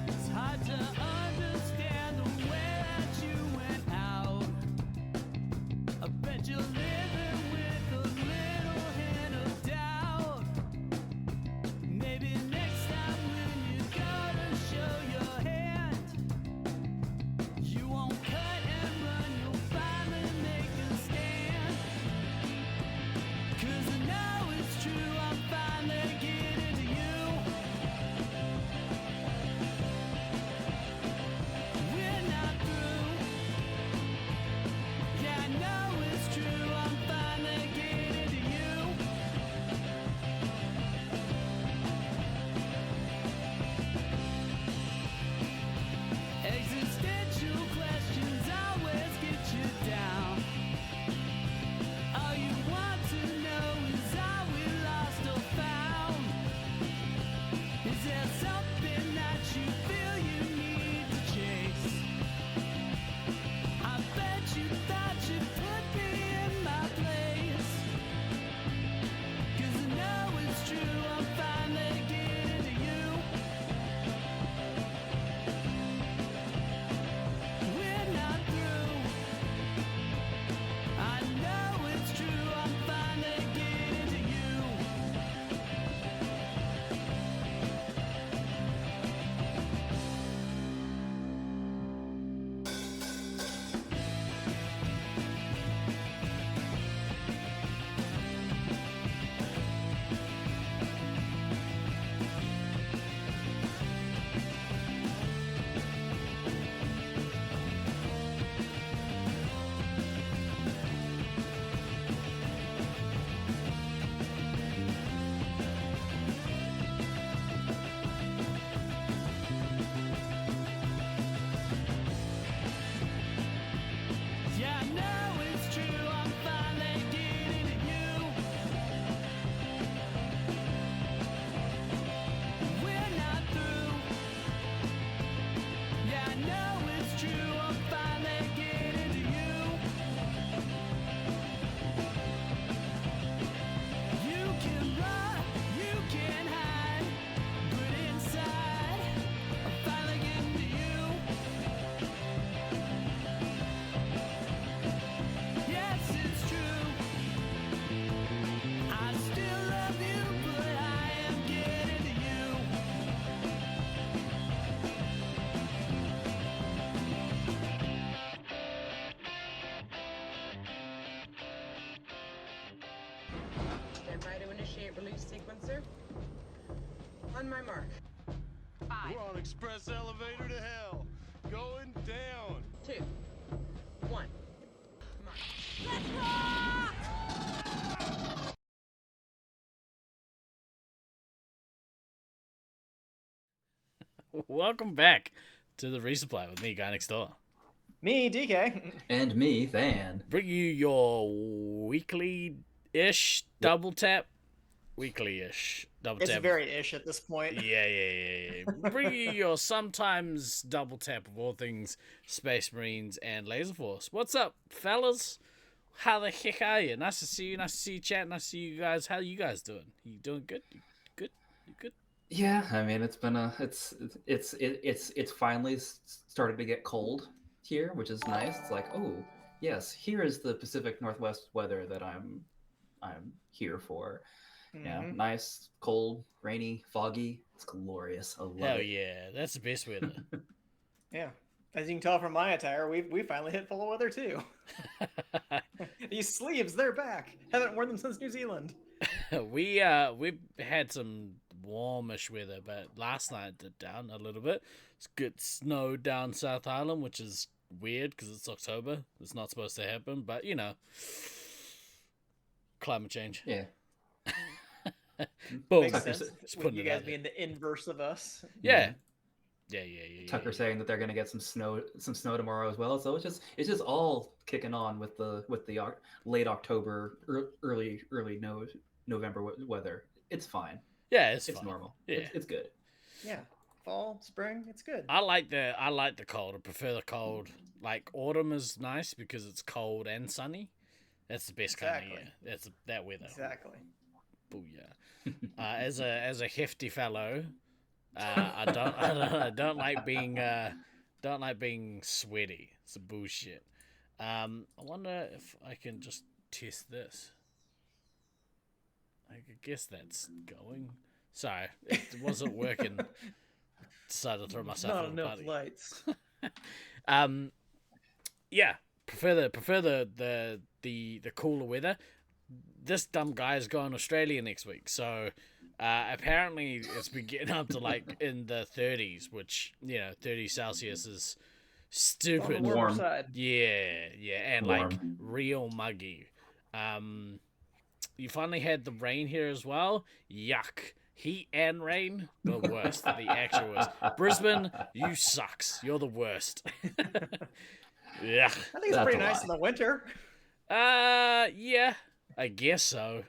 It's hard to understand the way that you went out. I bet you're living with a little hint of doubt. Maybe next time when you gotta show your hand, you won't cut and run, you'll finally make a stand. 'Cause I know it's true, I'm finally getting to you. We're not through. Yeah, I know it's true, I'm finally getting to you. Existential questions always get you down. All you want to know is are we lost or found? Is there something that you feel you need to chase? I bet you thought you'd put me in my place. 'Cause I know it's true, I'm finally getting to you. We're not through. I know it's true, I'm finally getting to you. Yeah, I know it's true, I'm finally getting to you. We're not through. Yeah, I know it's true, I'm finally getting to you. You can run, you can hide, but inside, I'm finally getting to you. Yes, it's true. I still love you, but I am getting to you. Stand by to initiate release sequencer. On my mark. 5, We're on express elevator to hell. Going down. 2, 1. Mark. Welcome back to the Resupply with me, Guy Next Door. Me, DK. And me, Than. Bring you your weekly-ish double tap. Weekly-ish double It's tap. very ish at this point. Yeah. Bring you your sometimes double tap of all things Space Marines and Laser Force. What's up, fellas? How the heck are you? Nice to see you. Nice to see you, chat. Nice to see you guys. How you guys doing? You doing good? You good? Yeah, I mean it's been it's finally started to get cold here, which is nice. It's like, oh yes, here is the Pacific Northwest weather that I'm here for. Yeah, nice, cold, rainy, foggy. It's glorious. I love Hell it. yeah, that's the best weather. Yeah. As you can tell from my attire, we finally hit fall weather too. These sleeves, they're back. Haven't worn them since New Zealand. we've had some warmish weather, but last night it did down a little bit. It's good snow down South Island, which is weird because it's October. It's not supposed to happen, but you know, climate change. Yeah. Boom. Makes Tucker sense. Just With putting you it guys out there. being the inverse of us. Yeah. Tucker saying that they're gonna get some snow tomorrow as well. So it's just all kicking on with the late October, early November weather. It's fine. Yeah, it's It's fine. normal. Yeah. It's good. Yeah. Fall, spring, it's good. I like the cold. I prefer the cold. Like autumn is nice because it's cold and sunny. That's the best kind of Exactly. year. That weather. Exactly. Booyah. As a hefty fellow, I don't like being sweaty. It's a bullshit. I wonder if I can just test this. I guess that's going. Sorry, it wasn't working. Decided to throw myself Not on the enough party. lights. Yeah, prefer the cooler weather. This dumb guy is going to Australia next week, so apparently it's been getting up to like in the 30s, which 30 Celsius is stupid. On the warmer Warm. side. Yeah, and like Warm. real muggy. You finally had the rain here as well. Yuck. Heat and rain, the worst. The actual worst. Brisbane, you sucks. You're the worst. Yeah. I think it's That's pretty a nice lie. in the winter. Yeah, I guess so.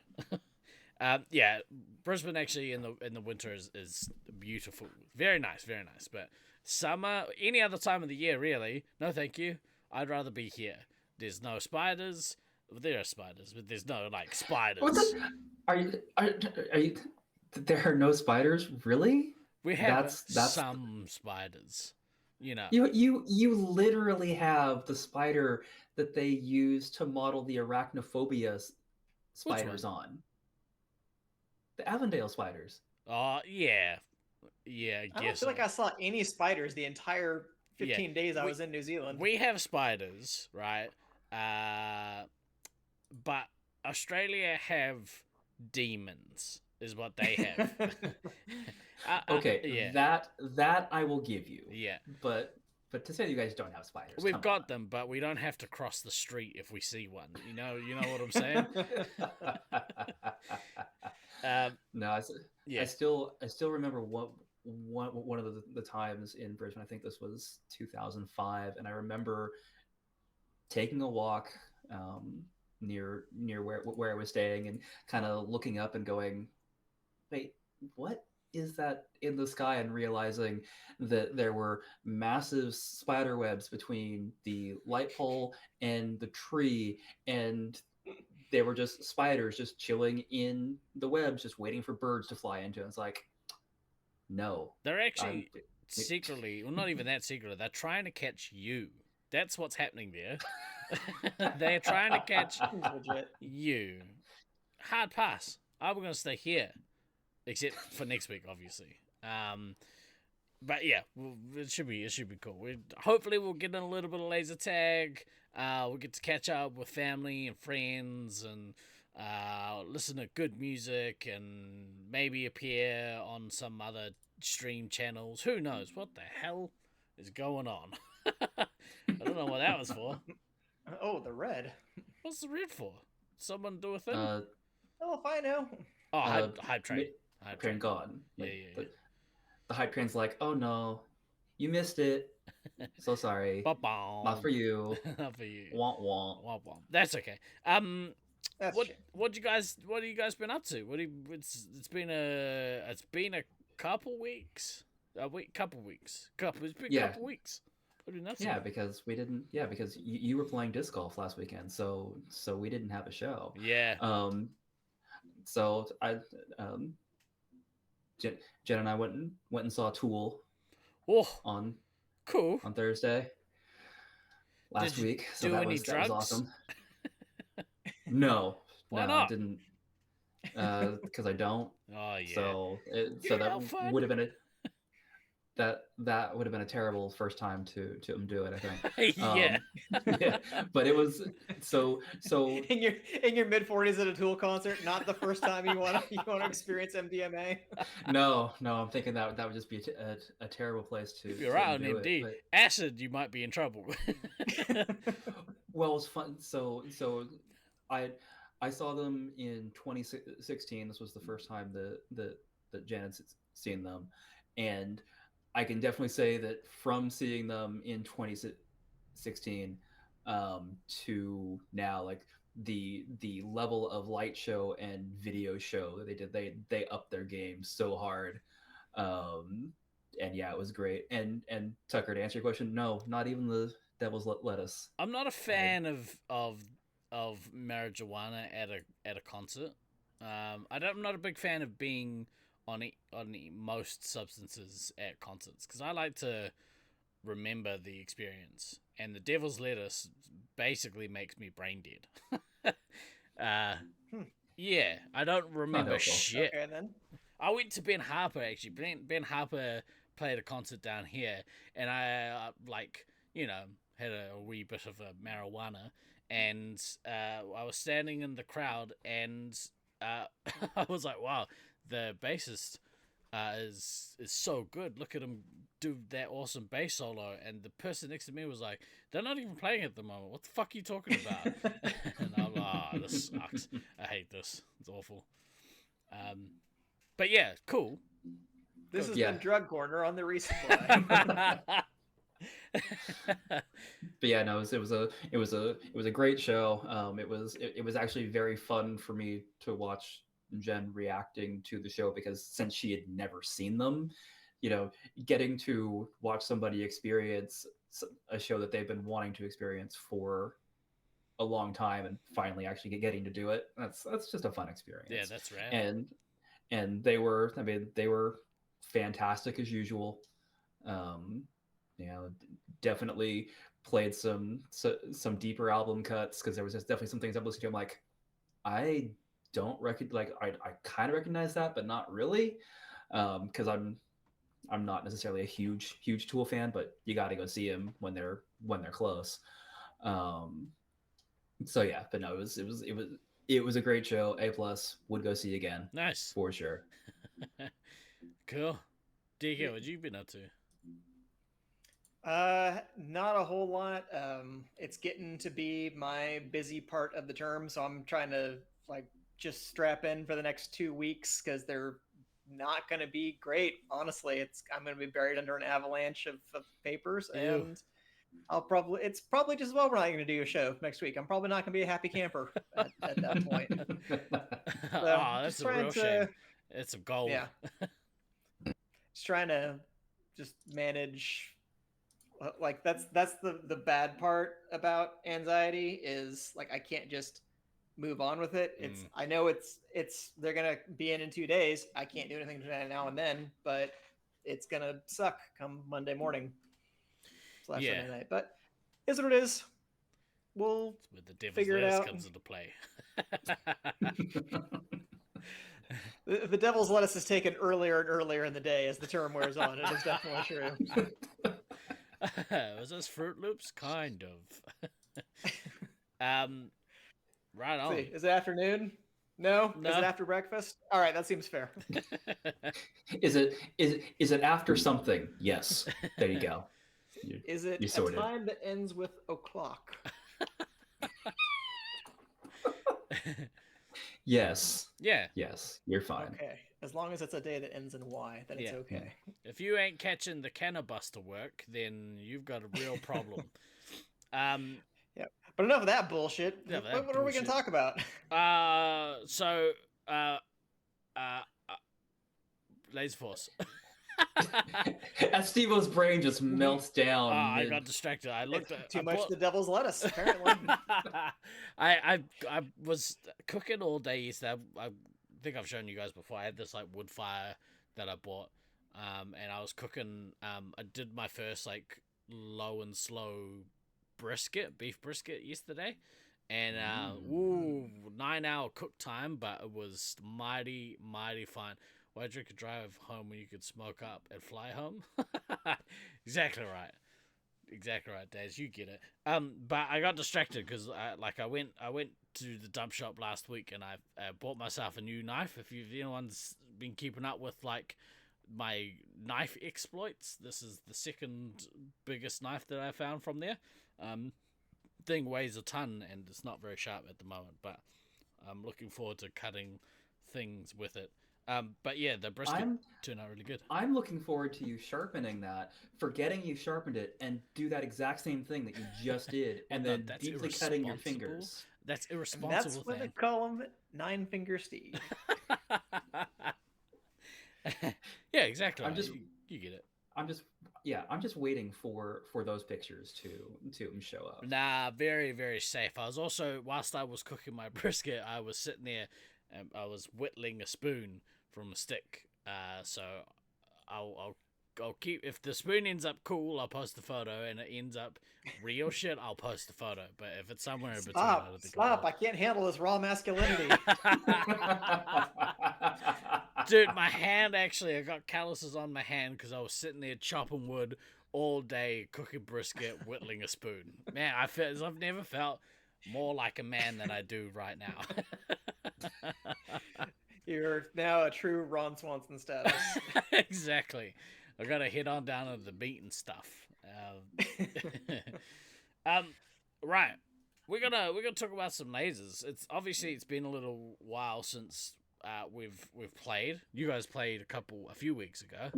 Yeah, Brisbane actually in the winter is beautiful. Very nice, very nice. But summer, any other time of the year, really, no thank you. I'd rather be here. There's no spiders. There are spiders, but there's no like spiders. What the? Are you? There are no spiders, really? We have That's- some spiders. You literally have the spider that they use to model the arachnophobia spiders on. The Avondale spiders. Oh yeah, I I don't guess. feel like so. I saw any spiders the entire 15 days I was in New Zealand. We have spiders, right? But Australia have demons, is what they have. Okay, yeah, that I will give you. yeah. But to say you guys don't have spiders, We've come got on. them, but we don't have to cross the street if we see one. You know what I'm saying? No, I Yeah. still remember one of the times in Brisbane. I think this was 2005, and I remember taking a walk near where I was staying and kind of looking up and going, wait, what is that in the sky? And realizing that there were massive spider webs between the light pole and the tree, and they were just spiders just chilling in the webs, just waiting for birds to fly into. And it's like, no, They're actually I'm- secretly, well, not even that secretly. They're trying to catch you. That's what's happening there. They're trying to catch Legit. you. Hard pass. I'm going to stay here, except for next week, obviously. But yeah, it should be cool. Hopefully we'll get in a little bit of laser tag. We'll get to catch up with family and friends and listen to good music and maybe appear on some other stream channels. Who knows? What the hell is going on? I don't know what that was for. Oh, the red. What's the red for? Someone do a thing? Oh, if I know. Oh, hype train. Hype train train. gone. Yeah, Like, yeah. The hype train's like, oh no, you missed it. So sorry. Ba-bom. Not for you. Not for you. Womp womp. Womp womp. That's okay. That's What shit. what have you guys been up to? It's been a couple weeks. Couple weeks. It's been a Yeah. couple weeks. What have you been up to? Yeah, because we didn't. Yeah, because you were playing disc golf last weekend, so we didn't have a show. Yeah. So Jen and I went and saw Tool Oh, on cool. Thursday last Did you week. So do that any was drugs? awesome. No, Why no, not? I didn't. Because I don't. Oh yeah. So You're that no fun. would have been that would have been a terrible first time to do it, I think. Yeah. Yeah, but it was so In your mid 40s at a Tool concert, not the first time you want to experience MDMA. no, I'm thinking that would just be a terrible place to. If you're to out on do it, MD, but- acid, you might be in trouble. Well, it was fun. So I saw them in 2016. This was the first time that Janet's seen them, and I can definitely say that from seeing them in 2016 to now, like the level of light show and video show that they did, they upped their game so hard. And yeah, it was great. And Tucker, to answer your question, no, not even the Devil's Lettuce. I'm not a fan of marijuana at a concert. I'm not a big fan of being most substances at concerts, because I like to remember the experience, and the devil's lettuce basically makes me brain dead. Yeah, I don't remember helpful. shit. Okay, then. I went to Ben Harper, actually. Ben Harper played a concert down here, and I had a wee bit of a marijuana, and I was standing in the crowd, and I was like, wow, the bassist is so good. Look at him do that awesome bass solo. And the person next to me was like, they're not even playing at the moment. What the fuck are you talking about? And I'm like, this sucks. I hate this. It's awful. But yeah, cool. This has Yeah. been Drug Corner on the Resupply. But yeah, no, it was a great show. It was actually very fun for me to watch Jen reacting to the show, because since she had never seen them, getting to watch somebody experience a show that they've been wanting to experience for a long time and finally actually getting to do it, that's just a fun experience. Yeah, that's rad. And they were fantastic as usual. Definitely played some deeper album cuts, because there was just definitely some things I'm listening to. I'm like, I don't recognize, I kind of recognize that, but not really, because I'm not necessarily a huge Tool fan, but you got to go see them when they're close. So yeah, but no, it was a great show. A+, would go see again. Nice. For sure. Cool. DK, what you been up to? Not a whole lot. It's getting to be my busy part of the term, so I'm trying to just strap in for the next 2 weeks, because they're not going to be great. Honestly, I'm going to be buried under an avalanche of papers, and it's probably just as well we're not going to do a show next week. I'm probably not going to be a happy camper at that point. So, that's a real shame. It's a goal. Yeah. Just trying to just manage. That's the bad part about anxiety, is I can't just move on with it. I know they're gonna be in 2 days. I can't do anything between now and then, but it's gonna suck come Monday morning / Sunday night. But is what it is. We'll where the devil's figure it lettuce out. comes into play. The devil's lettuce is taken earlier and earlier in the day as the term wears on. It is definitely true. Was this Fruit Loops? Kind of. Right on. See, is it afternoon? No? Is it after breakfast? All right, that seems fair. Is it after something? Yes. There you go. Is it a sorted. time that ends with o'clock? Yes. Yeah. Yes. You're fine. Okay. As long as it's a day that ends in Y, then it's okay. If you ain't catching the cannabis to work, then you've got a real problem. Yeah. But enough of that bullshit. What are we going to talk about? Laser Force. As Steve-O's brain just melts down. I got distracted. I looked at too much the devil's lettuce, apparently. I was cooking all day yesterday. I think I've shown you guys before. I had this wood fire that I bought, and I was cooking. I did my first low and slow beef brisket yesterday, and 9-hour cook time, but it was mighty fun. Why drink and drive home when you could smoke up and fly home? Exactly right, Daz. You get it. But I got distracted because I went to the dump shop last week, and I bought myself a new knife. If anyone's been keeping up with my knife exploits, this is the second biggest knife that I found from there. Thing weighs a ton, and it's not very sharp at the moment, but I'm looking forward to cutting things with it. But yeah, the brisket turned out really good. I'm looking forward to you sharpening that, forgetting you sharpened it, and do that exact same thing that you just did, and then deeply cutting your fingers. That's irresponsible. That's what they call him, 9-Finger Steve. Yeah, exactly. You get it. I'm just waiting for those pictures to show up. Nah, very, very safe. I was also, whilst I was cooking my brisket, I was sitting there and I was whittling a spoon from a stick So I'll keep, if the spoon ends up cool, I'll post the photo, and it ends up real shit, I'll post the photo. But if it's somewhere in between, I don't think Stop! I can't handle this raw masculinity. Dude, my hand, actually, I got calluses on my hand because I was sitting there chopping wood all day, cooking brisket, whittling a spoon. Man, I've never felt more like a man than I do right now. You're now a true Ron Swanson status. Exactly. I gotta head on down to the meat and stuff. Right. We're gonna talk about some lasers. It's been a little while since we've played. You guys played a few weeks ago,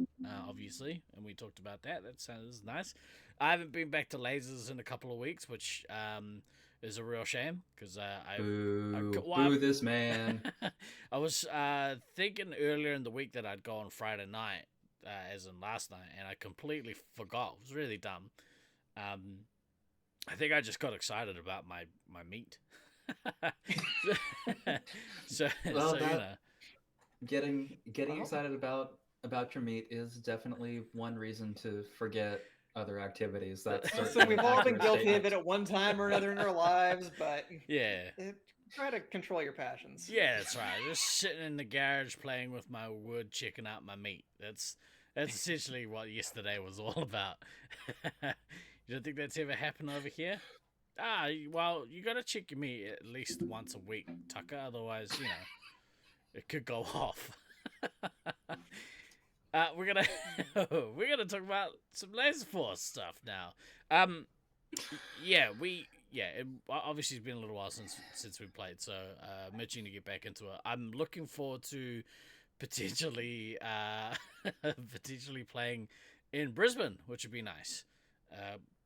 obviously, and we talked about that. That sounds nice. I haven't been back to lasers in a couple of weeks, which is a real shame because boo this man. I was thinking earlier in the week that I'd go on Friday night, as in last night, and I completely forgot. It was really dumb. I think I just got excited about my meat. Getting excited about your meat is definitely one reason to forget other activities. So we've all been guilty of it at one time or another in our lives, but yeah, try to control your passions. Yeah, that's right. Just sitting in the garage playing with my wood, checking out my meat. That's essentially what yesterday was all about. You don't think that's ever happened over here? Well, you gotta check your meat at least once a week, Tucker. Otherwise, it could go off. We're gonna talk about some Laser Force stuff now. Obviously it's been a little while since we played, so I'm itching to get back into it. I'm looking forward to potentially playing in Brisbane, which would be nice,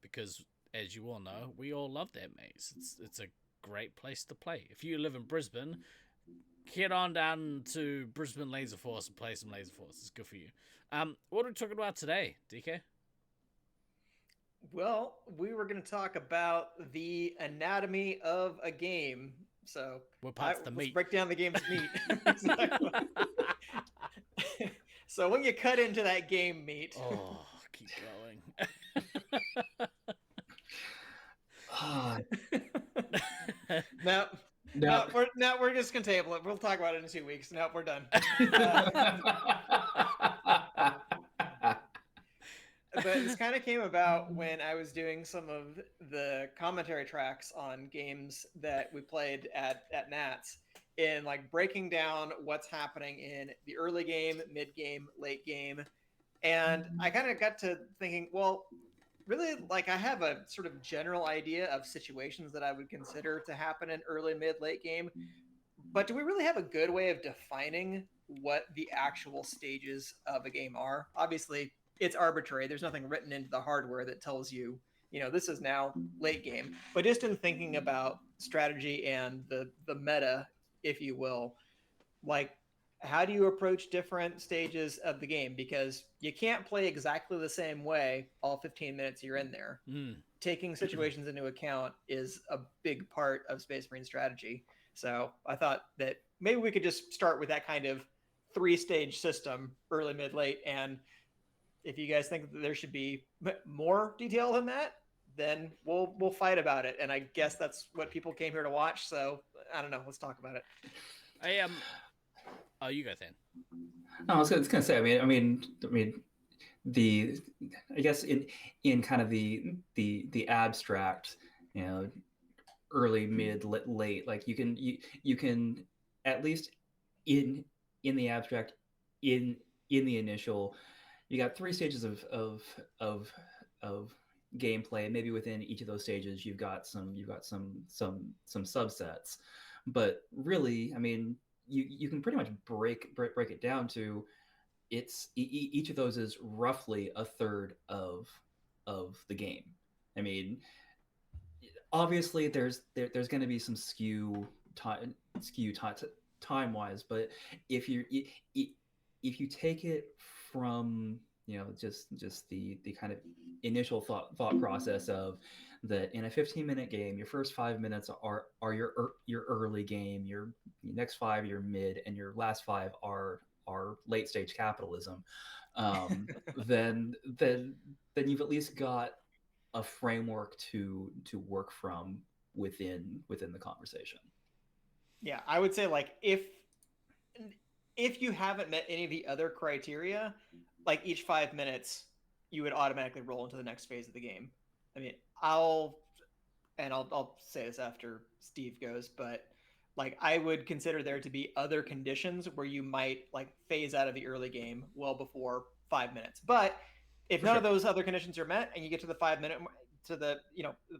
because as you all know, we all love that maze. It's a great place to play. If you live in Brisbane, head on down to Brisbane Laser Force and play some Laser Force. It's good for you. What are we talking about today, DK? Well, we were going to talk about the anatomy of a game. So what part's the meat? Let's break down the game's meat. Exactly. So when you cut into that game meat. Oh, keep going. No, we're just gonna table it. We'll talk about it in 2 weeks. No, we're done. But this kind of came about when I was doing some of the commentary tracks on games that we played at Nats, in like breaking down what's happening in the early game, mid game, late game, and I kind of got to thinking, well, really, like, I have a sort of general idea of situations that I would consider to happen in early, mid, late game. But do we really have a good way of defining what the actual stages of a game are? Obviously, it's arbitrary. There's nothing written into the hardware that tells you, this is now late game. But just in thinking about strategy and the meta, if you will, like, how do you approach different stages of the game? Because you can't play exactly the same way all 15 minutes you're in there. Taking situations into account is a big part of Space Marine strategy. So I thought that maybe we could just start with that kind of 3-stage system, early, mid, late. And if you guys think that there should be more detail than that, then we'll fight about it. And I guess that's what people came here to watch. So I don't know. Let's talk about it. Oh, you go then. No, I was gonna say. I mean, I guess in kind of the abstract, early, mid, late. Like you can at least in the abstract, in the initial, you got 3 stages of gameplay. Maybe within each of those stages, you've got some subsets. But really, I mean, you can pretty much break it down to each of those is roughly a third of the game. I mean, obviously there's going to be some skew time wise, but if you take it from just the kind of initial thought process of that in a 15-minute game, your first 5 minutes are your early game, your next 5 your mid, and your last 5 are our late stage capitalism, then then you've at least got a framework to work from within the conversation. Yeah, I would say like if you haven't met any of the other criteria, like each 5 minutes, you would automatically roll into the next phase of the game. I mean, I'll say this after Steve goes, but like I would consider there to be other conditions where you might like phase out of the early game well before 5 minutes. But if For none sure. of those other conditions are met and you get to the 5 minute to the,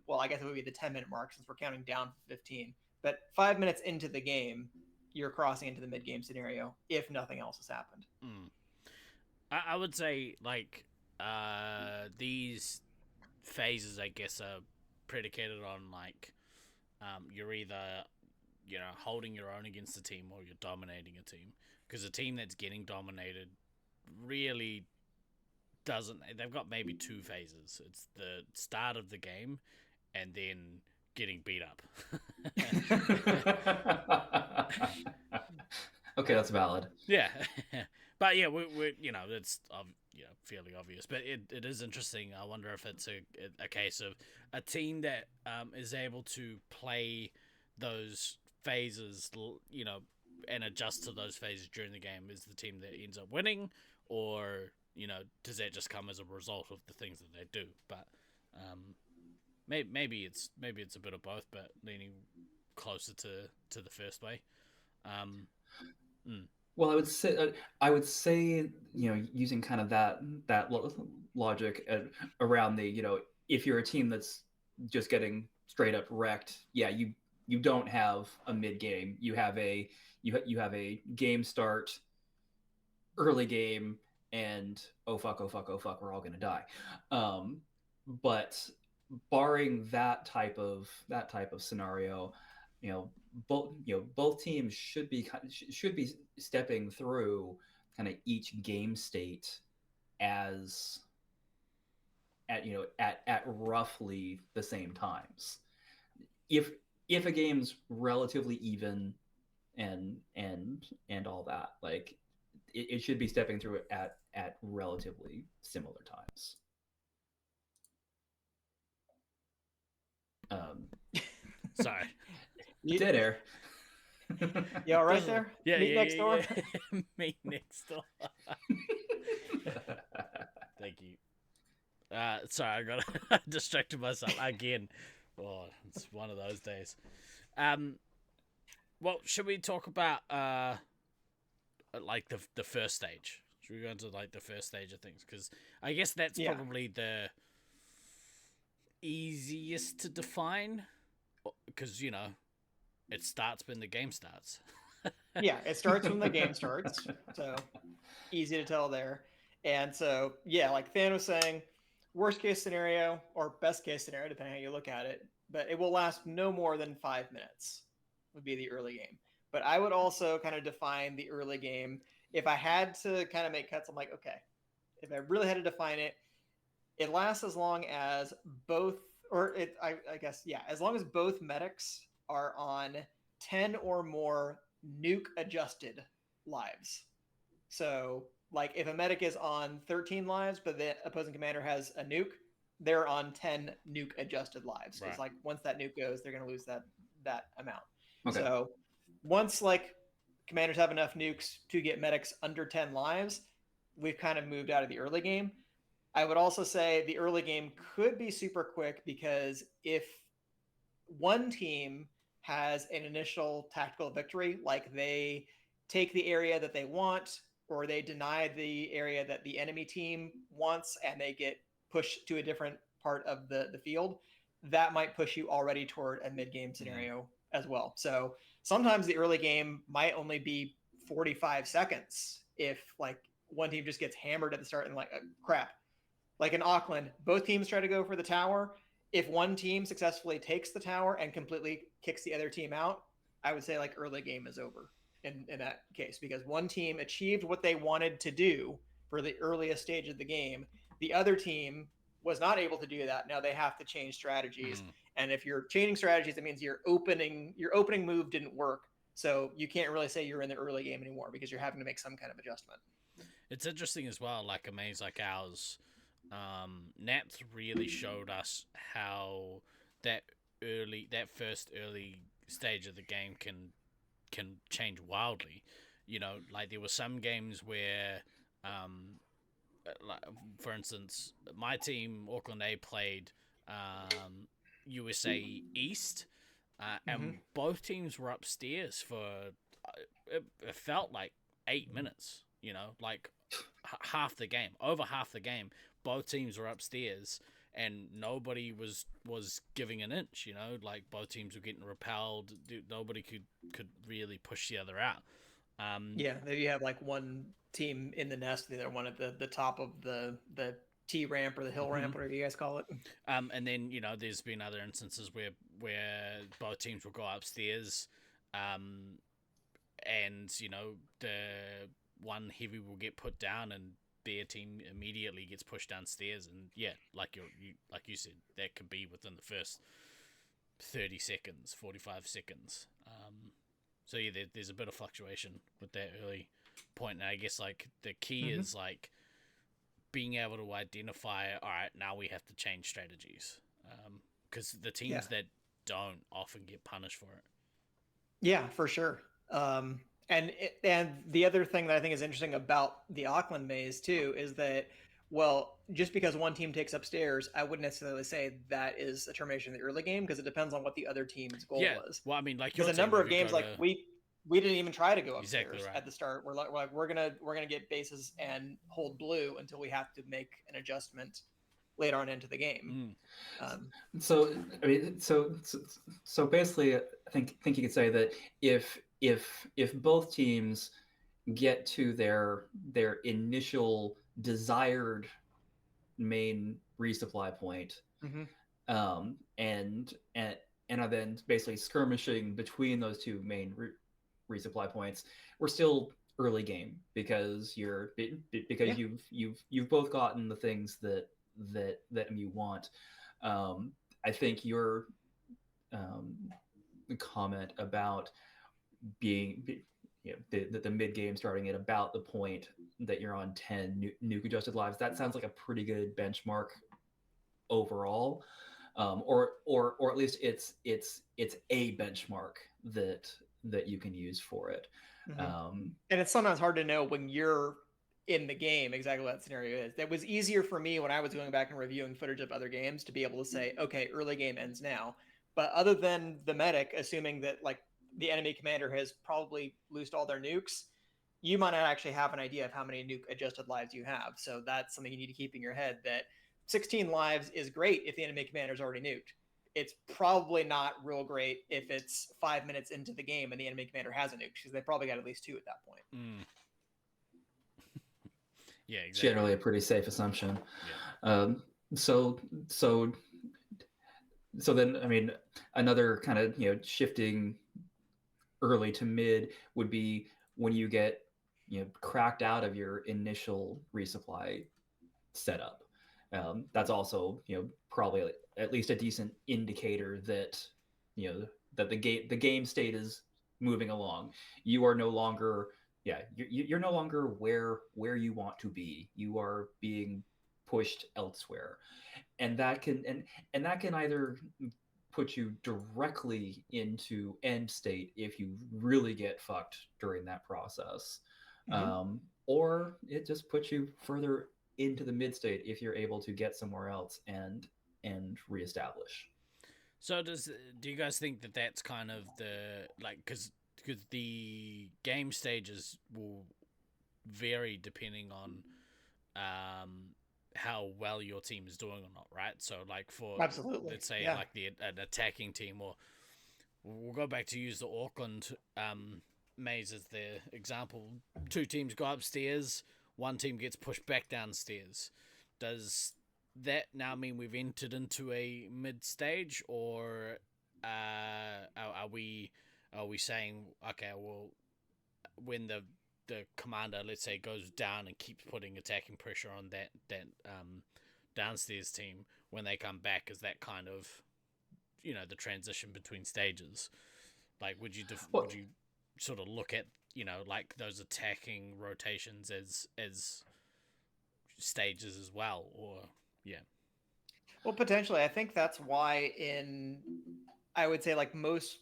well, I guess it would be the 10-minute mark since we're counting down from 15. But 5 minutes into the game, you're crossing into the mid game scenario if nothing else has happened. I would say like these phases, I guess, are predicated on like you're either holding your own against a team or you're dominating a team, because a team that's getting dominated really doesn't. They've got maybe two phases. It's the start of the game and then getting beat up. Okay, that's valid. Yeah. But yeah, we it's fairly obvious, but it is interesting. I wonder if it's a case of a team that is able to play those phases, and adjust to those phases during the game, is the team that ends up winning, or does that just come as a result of the things that they do? But maybe it's a bit of both, but leaning closer to the first way. Well, I would say, using kind of that logic around the, if you're a team that's just getting straight up wrecked, yeah, you don't have a mid game. You have a game start, early game, and oh fuck, we're all gonna die. But barring that type of scenario, both teams should be stepping through kind of each game state as at roughly the same times. If a game's relatively even and all that, like it should be stepping through it at relatively similar times. Sorry. Dead air. You all right there? Yeah, Meet next door. Yeah. Meet next door. Thank you. Sorry, I got distracted myself again. Oh, it's one of those days. Well, should we talk about like the first stage? Should we go into like the first stage of things? Because I guess that's probably the easiest to define, because it starts when the game starts. Yeah, it starts when the game starts, so easy to tell there. And so, yeah, like Than was saying, worst case scenario or best case scenario, depending how you look at it, but it will last no more than 5 minutes would be the early game. But I would also kind of define the early game. If I had to kind of make cuts, I'm like, okay, if I really had to define it, it lasts as long as both, I guess, yeah, as long as both medics are on 10 or more nuke adjusted lives. So like if a medic is on 13 lives, but the opposing commander has a nuke, they're on 10 nuke adjusted lives. Right. It's like once that nuke goes, they're going to lose that amount. Okay. So once like commanders have enough nukes to get medics under 10 lives, we've kind of moved out of the early game. I would also say the early game could be super quick, because if one team has an initial tactical victory, like they take the area that they want, or they deny the area that the enemy team wants, and they get pushed to a different part of the field, that might push you already toward a mid-game scenario as well. So sometimes the early game might only be 45 seconds if like one team just gets hammered at the start and like, crap. Like in Auckland, both teams try to go for the tower. If one team successfully takes the tower and completely kicks the other team out, I would say like early game is over in that case, because one team achieved what they wanted to do for the earliest stage of the game. The other team was not able to do that. Now they have to change strategies. And if you're changing strategies, it means your opening move didn't work. So you can't really say you're in the early game anymore because you're having to make some kind of adjustment. It's interesting as well, like a maze like ours, Nats really showed us how that first early stage of the game can change wildly. You know, like there were some games where, like, for instance, my team Auckland A played USA East, and both teams were upstairs for it felt like 8 minutes. You know, like half the game, over half the game, both teams were upstairs, and nobody was giving an inch. You know, like both teams were getting repelled. Nobody could really push the other out. Yeah, you have like one team in the nest, the other one at the top of the T ramp or the hill ramp, whatever you guys call it. And then there's been other instances where both teams will go upstairs, and the one heavy will get put down and their team immediately gets pushed downstairs, and like you said, that could be within the first 30 seconds, 45 seconds. So there's a bit of fluctuation with that early point, and I guess like the key is like being able to identify, all right, now we have to change strategies, because the teams that don't often get punished for it. Yeah, for sure. And the other thing that I think is interesting about the Auckland maze too is that, well, just because one team takes upstairs, I wouldn't necessarily say that is a termination of the early game, because it depends on what the other team's goal was. Well, I mean, like because a number of games, like we didn't even try to go upstairs Exactly right. at the start. We're like we're gonna get bases and hold blue until we have to make an adjustment later on into the game. So I mean, so basically, I think you could say that if both teams get to their initial desired main resupply point, and are then basically skirmishing between those two main resupply points, we're still early game because you've both gotten the things that you want. I think your comment about being the mid game starting at about the point that you're on 10 nuke adjusted lives, that sounds like a pretty good benchmark overall, or at least it's a benchmark that you can use for it. And it's sometimes hard to know when you're in the game exactly what that scenario is. That was easier for me when I was going back and reviewing footage of other games to be able to say, okay, early game ends now. But other than the medic, assuming that like the enemy commander has probably loosed all their nukes, you might not actually have an idea of how many nuke adjusted lives you have. So that's something you need to keep in your head, that 16 lives is great if the enemy commander's already nuked. It's probably not real great if it's 5 minutes into the game and the enemy commander has a nuke, because they probably got at least 2 at that point. Yeah, exactly. Generally a pretty safe assumption. Yeah. So then, I mean, another kind of shifting early to mid would be when you get cracked out of your initial resupply setup. That's also probably at least a decent indicator that that the game state is moving along. You are no longer you're no longer where you want to be. You are being pushed elsewhere, and that can either put you directly into end state if you really get fucked during that process, or it just puts you further into the mid state if you're able to get somewhere else and reestablish. So do you guys think that that's kind of the, like, because the game stages will vary depending on how well your team is doing or not, right? So like for Absolutely, let's say like an attacking team, or we'll go back to use the Auckland maze as the example. 2 teams go upstairs, one team gets pushed back downstairs. Does that now mean we've entered into a mid stage, or are we saying, okay, well, when the commander, let's say, goes down and keeps putting attacking pressure on that downstairs team, when they come back, is that kind of the transition between stages? Like, would you sort of look at, like those attacking rotations as stages as well, or yeah. Well, potentially. I think that's why I would say like most,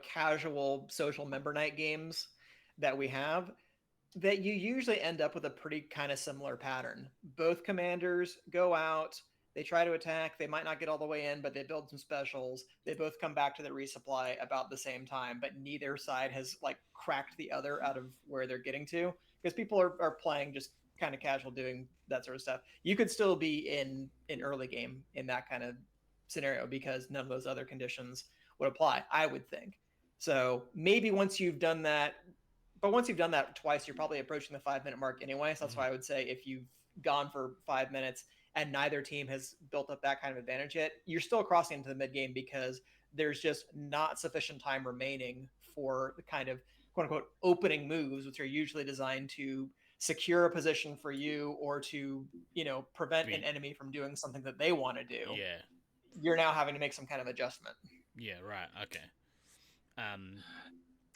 casual social member night games that we have, that you usually end up with a pretty kind of similar pattern. Both commanders go out, they try to attack, they might not get all the way in, but they build some specials. They both come back to the resupply about the same time, but neither side has like cracked the other out of where they're getting to, because people are playing just kind of casual, doing that sort of stuff. You could still be in early game in that kind of scenario because none of those other conditions would apply, I would think. So maybe once you've done that, but once you've done that twice, you're probably approaching the 5-minute mark anyway. So that's why I would say if you've gone for 5 minutes and neither team has built up that kind of advantage yet, you're still crossing into the mid game because there's just not sufficient time remaining for the kind of quote unquote opening moves, which are usually designed to secure a position for you or to, prevent an enemy from doing something that they want to do. Yeah. You're now having to make some kind of adjustment. Yeah, right. Okay.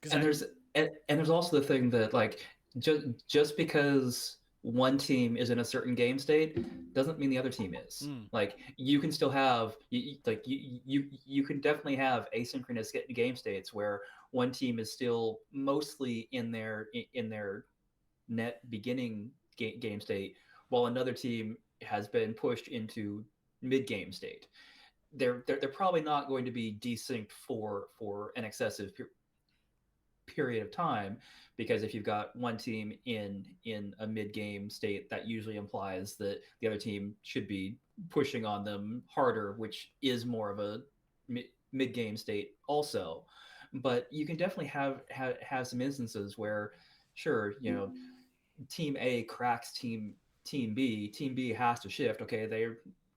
There's also the thing that like just because one team is in a certain game state doesn't mean the other team is. Like you can still have you can definitely have asynchronous game states where one team is still mostly in their net beginning game state while another team has been pushed into mid game state. They're probably not going to be desynced for an excessive period of time, because if you've got one team in a mid game state, that usually implies that the other team should be pushing on them harder, which is more of a mid game state also. But you can definitely have some instances where, sure, team A cracks team B. Team B has to shift. Okay,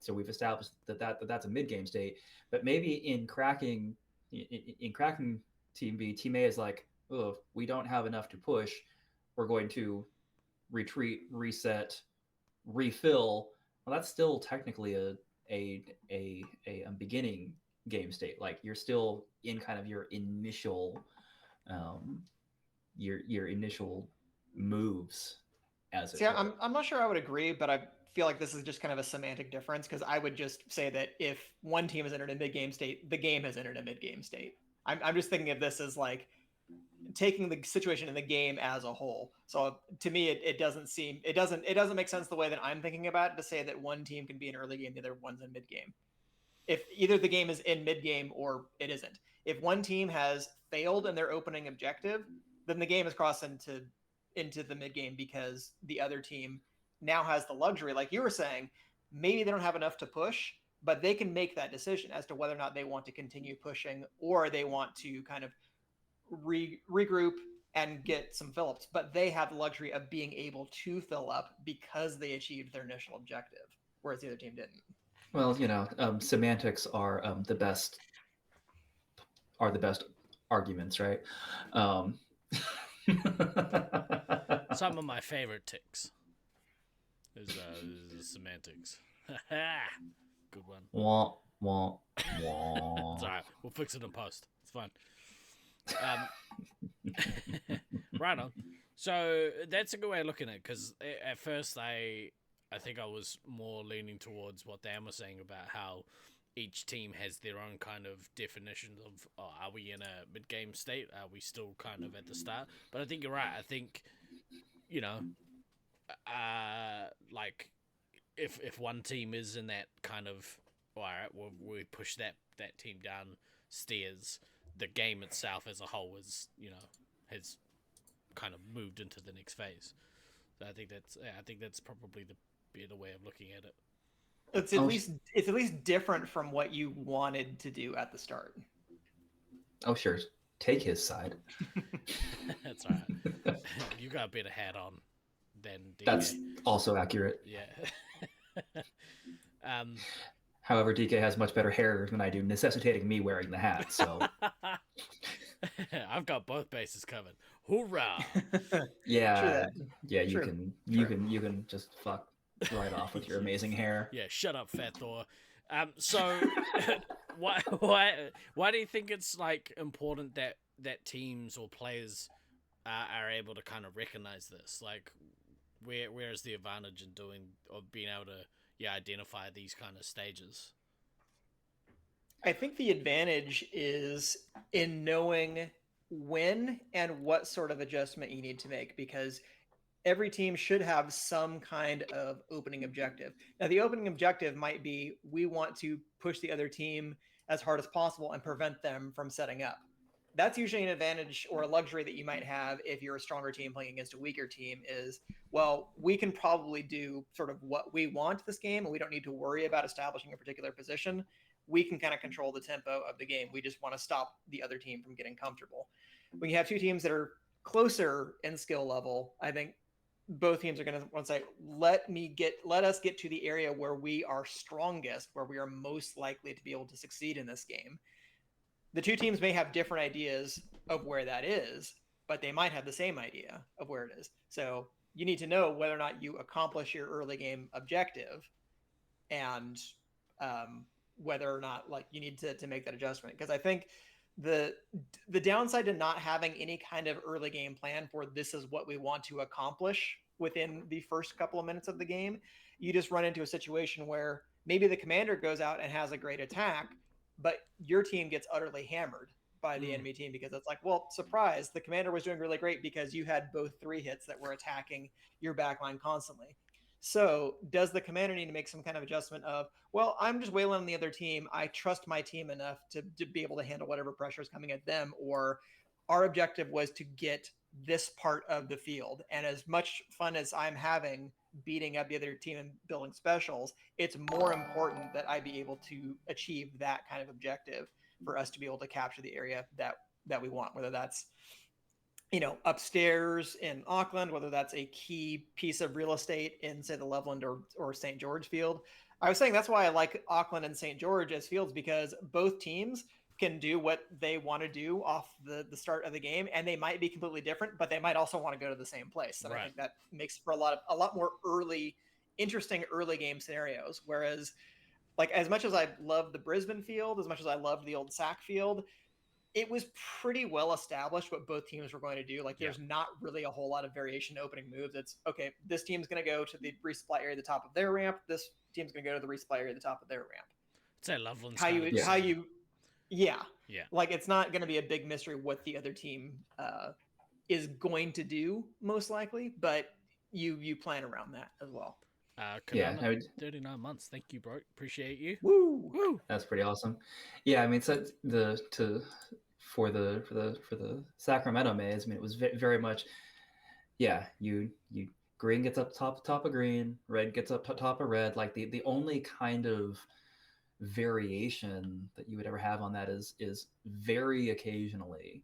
so we've established that's a mid game state. But maybe in cracking team B, team A is like, oh, we don't have enough to push. We're going to retreat, reset, refill. Well, that's still technically a beginning game state. Like you're still in kind of your initial your initial moves as it were. I'm not sure I would agree, but I feel like this is just kind of a semantic difference, because I would just say that if one team has entered a mid-game state, the game has entered a mid-game state. I'm just thinking of this as like taking the situation in the game as a whole. So to me, it doesn't make sense the way that I'm thinking about it to say that one team can be in early game, the other one's in mid game. If either the game is in mid game or it isn't. If one team has failed in their opening objective, then the game is crossed into the mid game because the other team now has the luxury, like you were saying, maybe they don't have enough to push, but they can make that decision as to whether or not they want to continue pushing or they want to kind of regroup and get some fill-ups. But they have the luxury of being able to fill up because they achieved their initial objective, whereas the other team didn't. Well, semantics are the best arguments, right? Some of my favorite ticks is semantics. Good one. Wah, wah, wah. It's all right. We'll fix it in post. It's fine. Right on. So that's a good way of looking at it, because at first I think I was more leaning towards what Dan was saying about how each team has their own kind of definition of, are we in a mid-game state? Are we still kind of at the start? But I think you're right. I think, like if one team is in that kind of, all right, we push that team down stairs, the game itself as a whole is, has kind of moved into the next phase. So I think that's probably the better way of looking at it. It's at least different from what you wanted to do at the start. Oh, sure. Take his side. That's all right. You got a better hat on than DK. That's also accurate. Yeah. However, DK has much better hair than I do, necessitating me wearing the hat. So I've got both bases covered. Hoorah! Yeah. You can just fuck right off with your amazing hair. Yeah, shut up, Fat Thor. So why do you think it's like important that teams or players are able to kind of recognize this? Like, where is the advantage in doing or being able to identify these kind of stages? I think the advantage is in knowing when and what sort of adjustment you need to make, because every team should have some kind of opening objective. Now, the opening objective might be we want to push the other team as hard as possible and prevent them from setting up. That's usually an advantage or a luxury that you might have if you're a stronger team playing against a weaker team is, well, we can probably do sort of what we want this game, and we don't need to worry about establishing a particular position. We can kind of control the tempo of the game. We just want to stop the other team from getting comfortable. When you have two teams that are closer in skill level, I think both teams are going to want to say, let us get to the area where we are strongest, where we are most likely to be able to succeed in this game. The two teams may have different ideas of where that is, but they might have the same idea of where it is. So you need to know whether or not you accomplish your early game objective, and whether or not like you need to make that adjustment. Because I think the downside to not having any kind of early game plan for this is what we want to accomplish within the first couple of minutes of the game, you just run into a situation where maybe the commander goes out and has a great attack, but your team gets utterly hammered by the enemy team, because it's like, well, surprise, the commander was doing really great because you had both 3 hits that were attacking your backline constantly. So does the commander need to make some kind of adjustment of, well, I'm just wailing on the other team. I trust my team enough to be able to handle whatever pressure is coming at them, or our objective was to get this part of the field. And as much fun as I'm having beating up the other team and building specials, it's more important that I be able to achieve that kind of objective for us to be able to capture the area that we want, whether that's, upstairs in Auckland, whether that's a key piece of real estate in, say, the Loveland or St. George field. I was saying that's why I like Auckland and St. George as fields, because both teams can do what they want to do off the start of the game, and they might be completely different, but they might also want to go to the same place. And I think that makes for a lot more interesting early game scenarios. Whereas, like, as much as I love the Brisbane field, as much as I loved the old SAC field, it was pretty well established what both teams were going to do. Like, there's not really a whole lot of variation in opening moves. It's, okay, this team's going to go to the resupply area at the top of their ramp. This team's going to go to the resupply area at the top of their ramp. I'd say Loveland's like, it's not going to be a big mystery what the other team is going to do, most likely, but you plan around that as well. 39 months. Thank you, bro. Appreciate you. Woo! That's pretty awesome. Yeah, I mean, so for the Sacramento maze, I mean, it was very much, you green gets up top of green, red gets up top of red. Like the only kind of variation that you would ever have on that is very occasionally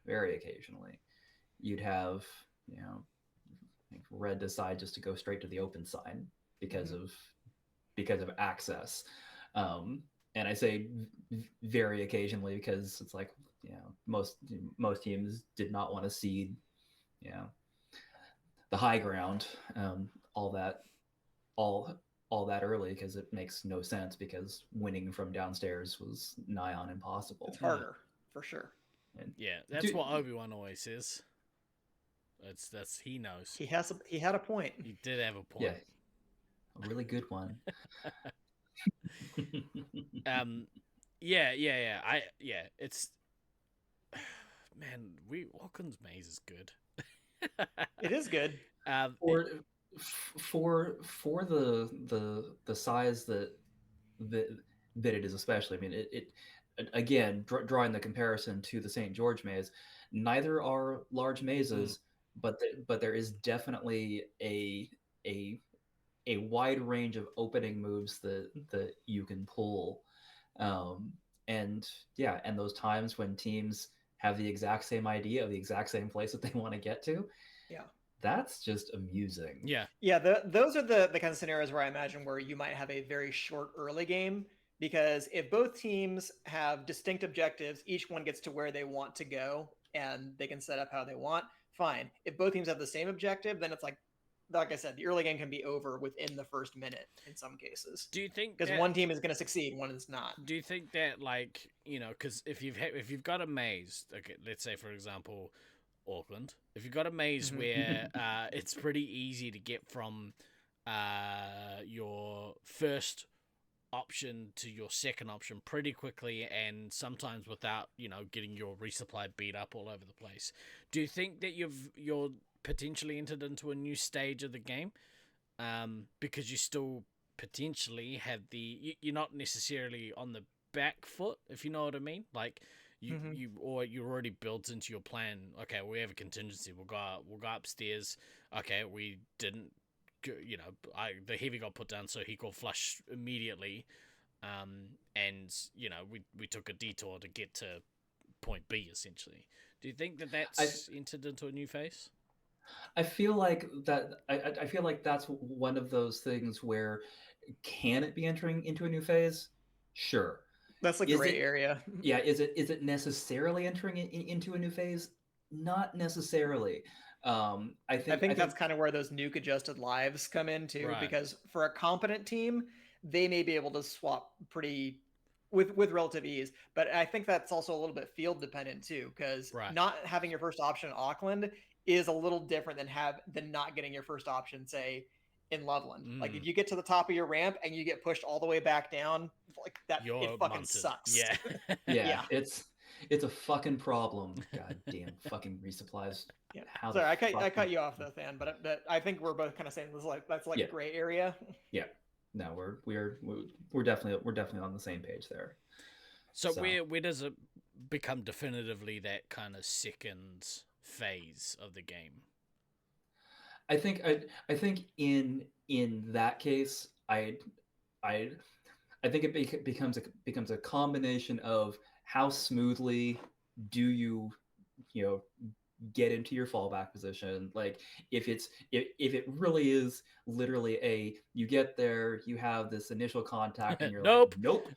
you'd have, red decide just to go straight to the open side because of access. And I say very occasionally because it's like, most teams did not want to cede, the high ground, all that early, because it makes no sense, because winning from downstairs was nigh on impossible. It's harder, for sure. And that's what Obi-Wan always says. That's he knows. He had a point. He did have a point. Yeah, a really good one. It's, man, Auckland's maze is good. It is good. For the size that it is, especially. I mean, it again, drawing the comparison to the St. George maze, neither are large mazes, but there is definitely a wide range of opening moves that you can pull, and those times when teams have the exact same idea of the exact same place that they want to get to. That's just amusing. Those are the kind of scenarios where I imagine where you might have a very short early game, because if both teams have distinct objectives, each one gets to where they want to go and they can set up how they want, fine. If both teams have the same objective, then it's like I said, the early game can be over within the first minute in some cases. Do you think because one team is going to succeed, one is not? Do you think that, like, because if you've got a maze, okay, let's say for example, Auckland, if you've got a maze where it's pretty easy to get from your first option to your second option pretty quickly, and sometimes without getting your resupply beat up all over the place, do you think that you're potentially entered into a new stage of the game, because you still potentially have you're not necessarily on the back foot, if you know what I mean? Like you're already built into your plan. Okay, we have a contingency. We'll go upstairs. Okay, we didn't. The heavy got put down, so he got flush immediately. And we took a detour to get to point B essentially. Do you think that that's entered into a new phase? I feel like that. I feel like that's one of those things where, can it be entering into a new phase? Sure. That's like gray area. Yeah. Is it necessarily entering into a new phase? Not necessarily. I think that's kind of where those nuke adjusted lives come in too, Right. because for a competent team, they may be able to swap with relative ease. But I think that's also a little bit field dependent too, because not having your first option in Auckland is a little different than not getting your first option, say, in Loveland. Like if you get to the top of your ramp and you get pushed all the way back down, like that, it fucking sucks. Yeah. Yeah. It's a fucking problem. God damn fucking resupplies. Yeah. Sorry, I cut you off though, Than, but I think we're both kind of saying that's like gray area. Yeah. No, we're definitely on the same page there. So where does it become definitively that kind of second phase of the game? I think in that case, I think it becomes a combination of how smoothly do you get into your fallback position. Like if it really is literally you get there, you have this initial contact and you're nope. Like, nope,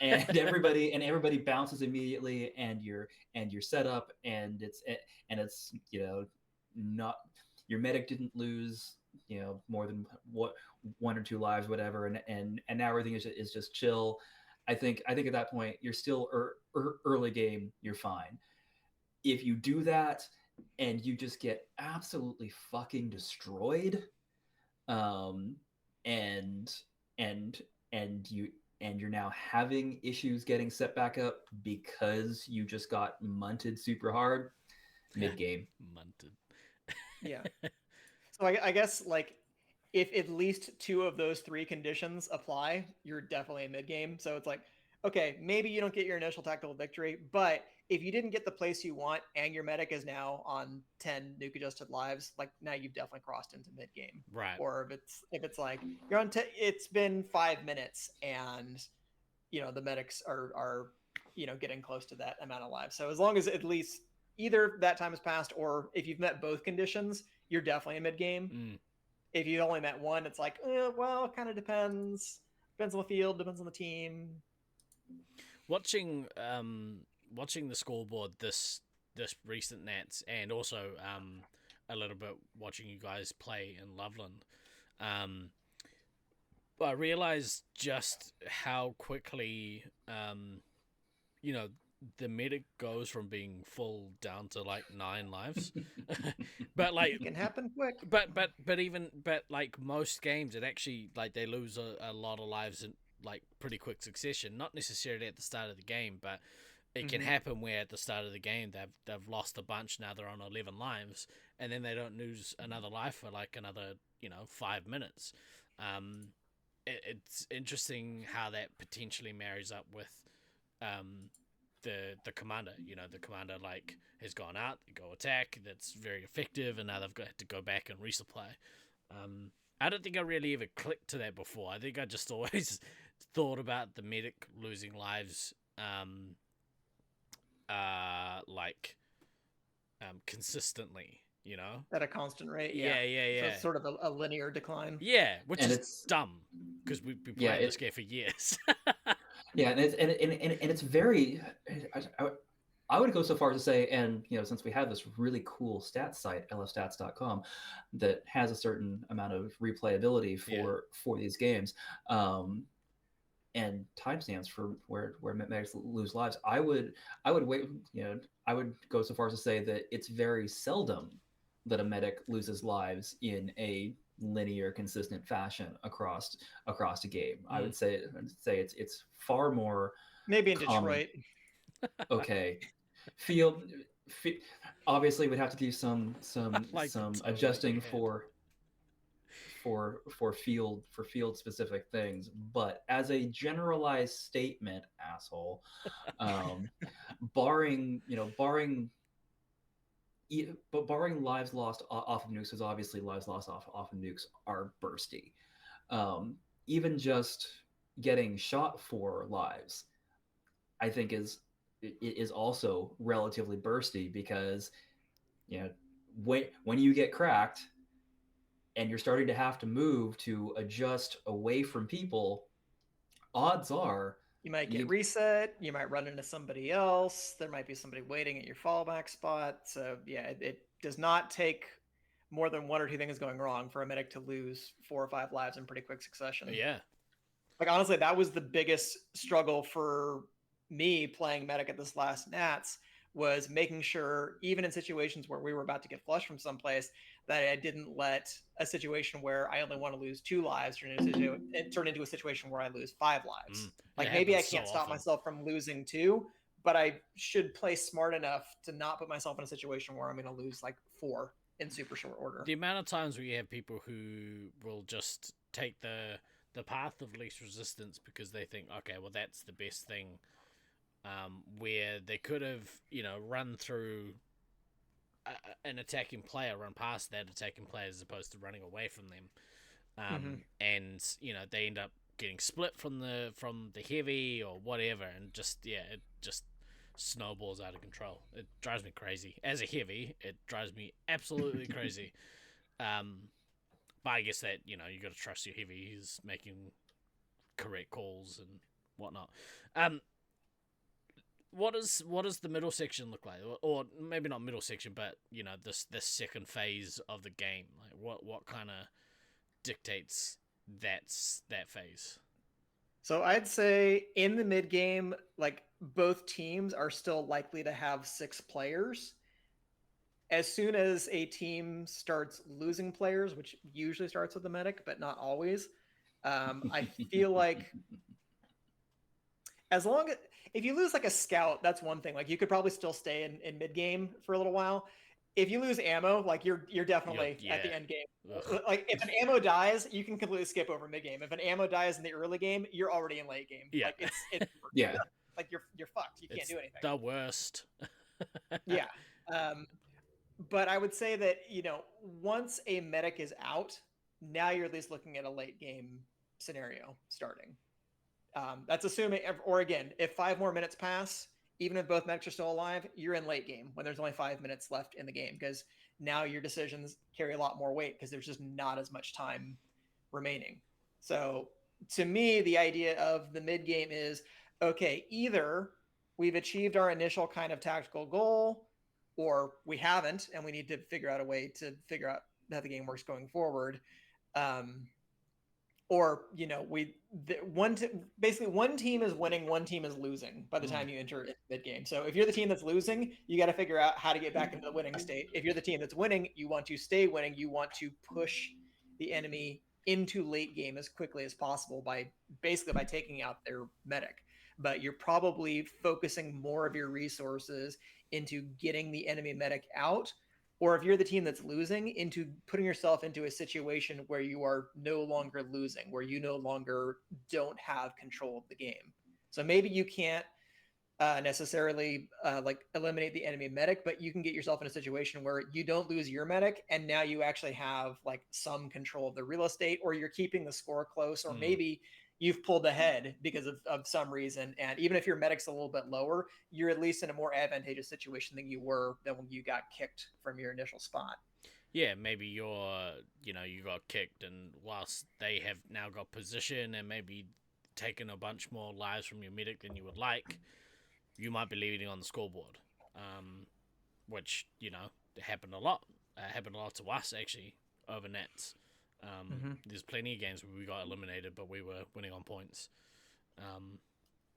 and everybody bounces immediately, and you're set up, and it's not, your medic didn't lose more than one or two lives, whatever, and now everything is just chill. I think at that point you're still early game, you're fine. If you do that and you just get absolutely fucking destroyed, and you're now having issues getting set back up because you just got munted super hard, mid game. Munted. Yeah. So I guess like if at least two of those three conditions apply, you're definitely in mid game. So it's like, okay, maybe you don't get your initial tactical victory, but if you didn't get the place you want and your medic is now on 10 nuke adjusted lives, like now you've definitely crossed into mid game. Right. Or if it's like you're on it's been 5 minutes and the medics are getting close to that amount of lives. So as long as at least either that time has passed, or if you've met both conditions, you're definitely in mid game. If you only met one, it's like, well, it kind of depends. Depends on the field, depends on the team. Watching the scoreboard this recent Nats, and also a little bit watching you guys play in Loveland, I realized just how quickly the medic goes from being full down to like 9 lives. But like it can happen quick. But like most games, it actually, like, they lose a lot of lives in like pretty quick succession. Not necessarily at the start of the game, but it can happen where at the start of the game they've lost a bunch. Now they're on 11 lives, and then they don't lose another life for like another 5 minutes. It's interesting how that potentially marries up with the commander. The commander like has gone out, they go attack, that's very effective, and now they've got to go back and resupply. I don't think I really ever clicked to that before. I think I just always thought about the medic losing lives consistently, at a constant rate. Yeah. So it's sort of a linear decline. Yeah, which And is it's dumb because we've been playing this game for years. Yeah, and it's very. I would go so far as to say, and since we have this really cool stats site, lfstats.com, that has a certain amount of replayability for these games, and timestamps for where medics lose lives. I would wait. I would go so far as to say that it's very seldom that a medic loses lives in a linear, consistent fashion across a game. I would say it's far more Maybe in common. Detroit. Okay, field. Obviously, we'd have to do some like some the tone adjusting that you for field specific things, but as a generalized statement, asshole, um, barring but barring lives lost off of nukes, because obviously lives lost off of nukes are bursty. Even just getting shot for lives, I think is also relatively bursty, because when you get cracked and you're starting to have to move to adjust away from people, odds are You might get reset. You might run into somebody else. There might be somebody waiting at your fallback spot. So yeah, it does not take more than one or two things going wrong for a medic to lose 4 or 5 lives in pretty quick succession. Yeah. Like honestly, that was the biggest struggle for me playing medic at this last Nats, was making sure, even in situations where we were about to get flushed from someplace, that I didn't let a situation where I only want to lose 2 lives turn into a situation where I lose 5 lives. Like maybe I can't stop myself from losing 2, but I should play smart enough to not put myself in a situation where I'm going to lose like 4 in super short order. The amount of times where you have people who will just take the path of least resistance because they think, okay, well, that's the best thing, where they could have, run through an attacking player, run past that attacking player as opposed to running away from them, and they end up getting split from the heavy or whatever, and it just snowballs out of control. It drives me crazy. As a heavy, it drives me absolutely crazy. But I guess that you got to trust your heavy. He's making correct calls and whatnot. What does the middle section look like, or maybe not middle section, but this second phase of the game? Like what kind of dictates that phase? So I'd say in the mid game, like both teams are still likely to have 6 players. As soon as a team starts losing players, which usually starts with the medic, but not always, I feel like if you lose like a scout, that's one thing. Like you could probably still stay in mid game for a little while. If you lose ammo, like you're definitely at the end game. Ugh. Like if an ammo dies, you can completely skip over mid game. If an ammo dies in the early game, you're already in late game. Yeah. Like it's yeah. Like you're fucked. You can't do anything. The worst. Yeah. But I would say that, once a medic is out, now you're at least looking at a late game scenario starting. That's assuming, or again, if 5 more minutes pass, even if both medics are still alive, you're in late game when there's only 5 minutes left in the game, because now your decisions carry a lot more weight because there's just not as much time remaining. So to me, the idea of the mid game is, okay, either we've achieved our initial kind of tactical goal, or we haven't, and we need to figure out a way to figure out how the game works going forward. Or basically one team is winning, one team is losing by the time you enter mid game. So if you're the team that's losing, you got to figure out how to get back into the winning state. If you're the team that's winning, you want to stay winning. You want to push the enemy into late game as quickly as possible by taking out their medic. But you're probably focusing more of your resources into getting the enemy medic out, or if you're the team that's losing, into putting yourself into a situation where you are no longer losing, where you no longer don't have control of the game. So maybe you can't necessarily eliminate the enemy medic, but you can get yourself in a situation where you don't lose your medic, and now you actually have like some control of the real estate, or you're keeping the score close, or maybe you've pulled ahead because of some reason. And even if your medic's a little bit lower, you're at least in a more advantageous situation than you were than when you got kicked from your initial spot. Yeah, maybe you got kicked, and whilst they have now got position and maybe taken a bunch more lives from your medic than you would like, you might be leading on the scoreboard, which, happened a lot. Happened a lot to us, actually, over Nats. There's plenty of games where we got eliminated, but we were winning on points.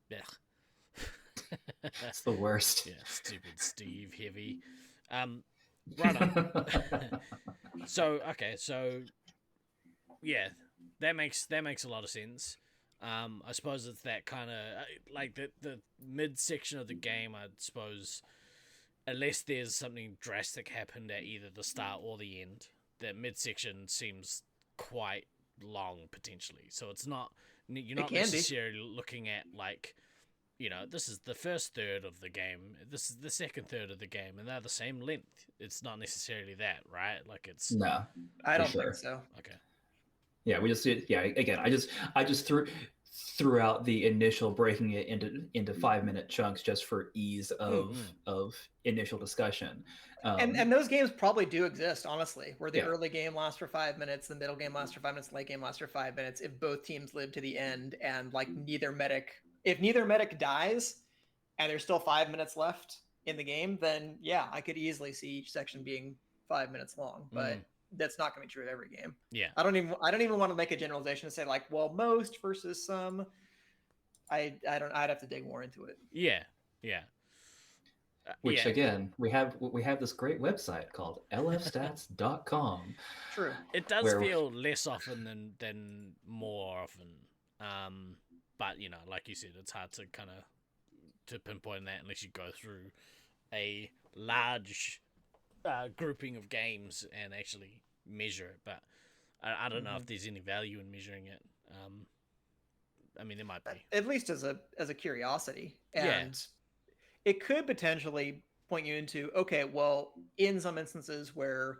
Yeah. It's the worst. Yeah, stupid Steve Heavy. Right on. So yeah, that makes a lot of sense. I suppose it's that kind of like the mid section of the game. I suppose unless there's something drastic happened at either the start or the end, that midsection seems quite long potentially. So it's not you're not can be. necessarily looking at like, this is the first third of the game, this is the second third of the game, and they're the same length. It's not necessarily that, right? Like it's No, I for don't sure. think so. okay. Yeah, we just did. Yeah, again, I just threw out the initial breaking it into 5-minute chunks just for ease of initial discussion. And those games probably do exist, honestly, where the Yeah. early game lasts for 5 minutes, the middle game lasts for 5 minutes, the late game lasts for 5 minutes. If both teams live to the end, and like if neither medic dies, and there's still 5 minutes left in the game, then yeah, I could easily see each section being 5 minutes long. But that's not going to be true of every game. Yeah. I don't even want to make a generalization and say like, well, most versus some. I'd have to dig more into it. Yeah. Which again, we have this great website called lfstats.com. True. It does feel less often than more often. But like you said, it's hard to kind of to pinpoint that unless you go through a large grouping of games and actually measure it. But I don't know if there's any value in measuring it. I mean, there might be, at least as a curiosity, and it could potentially point you into, okay, well, in some instances where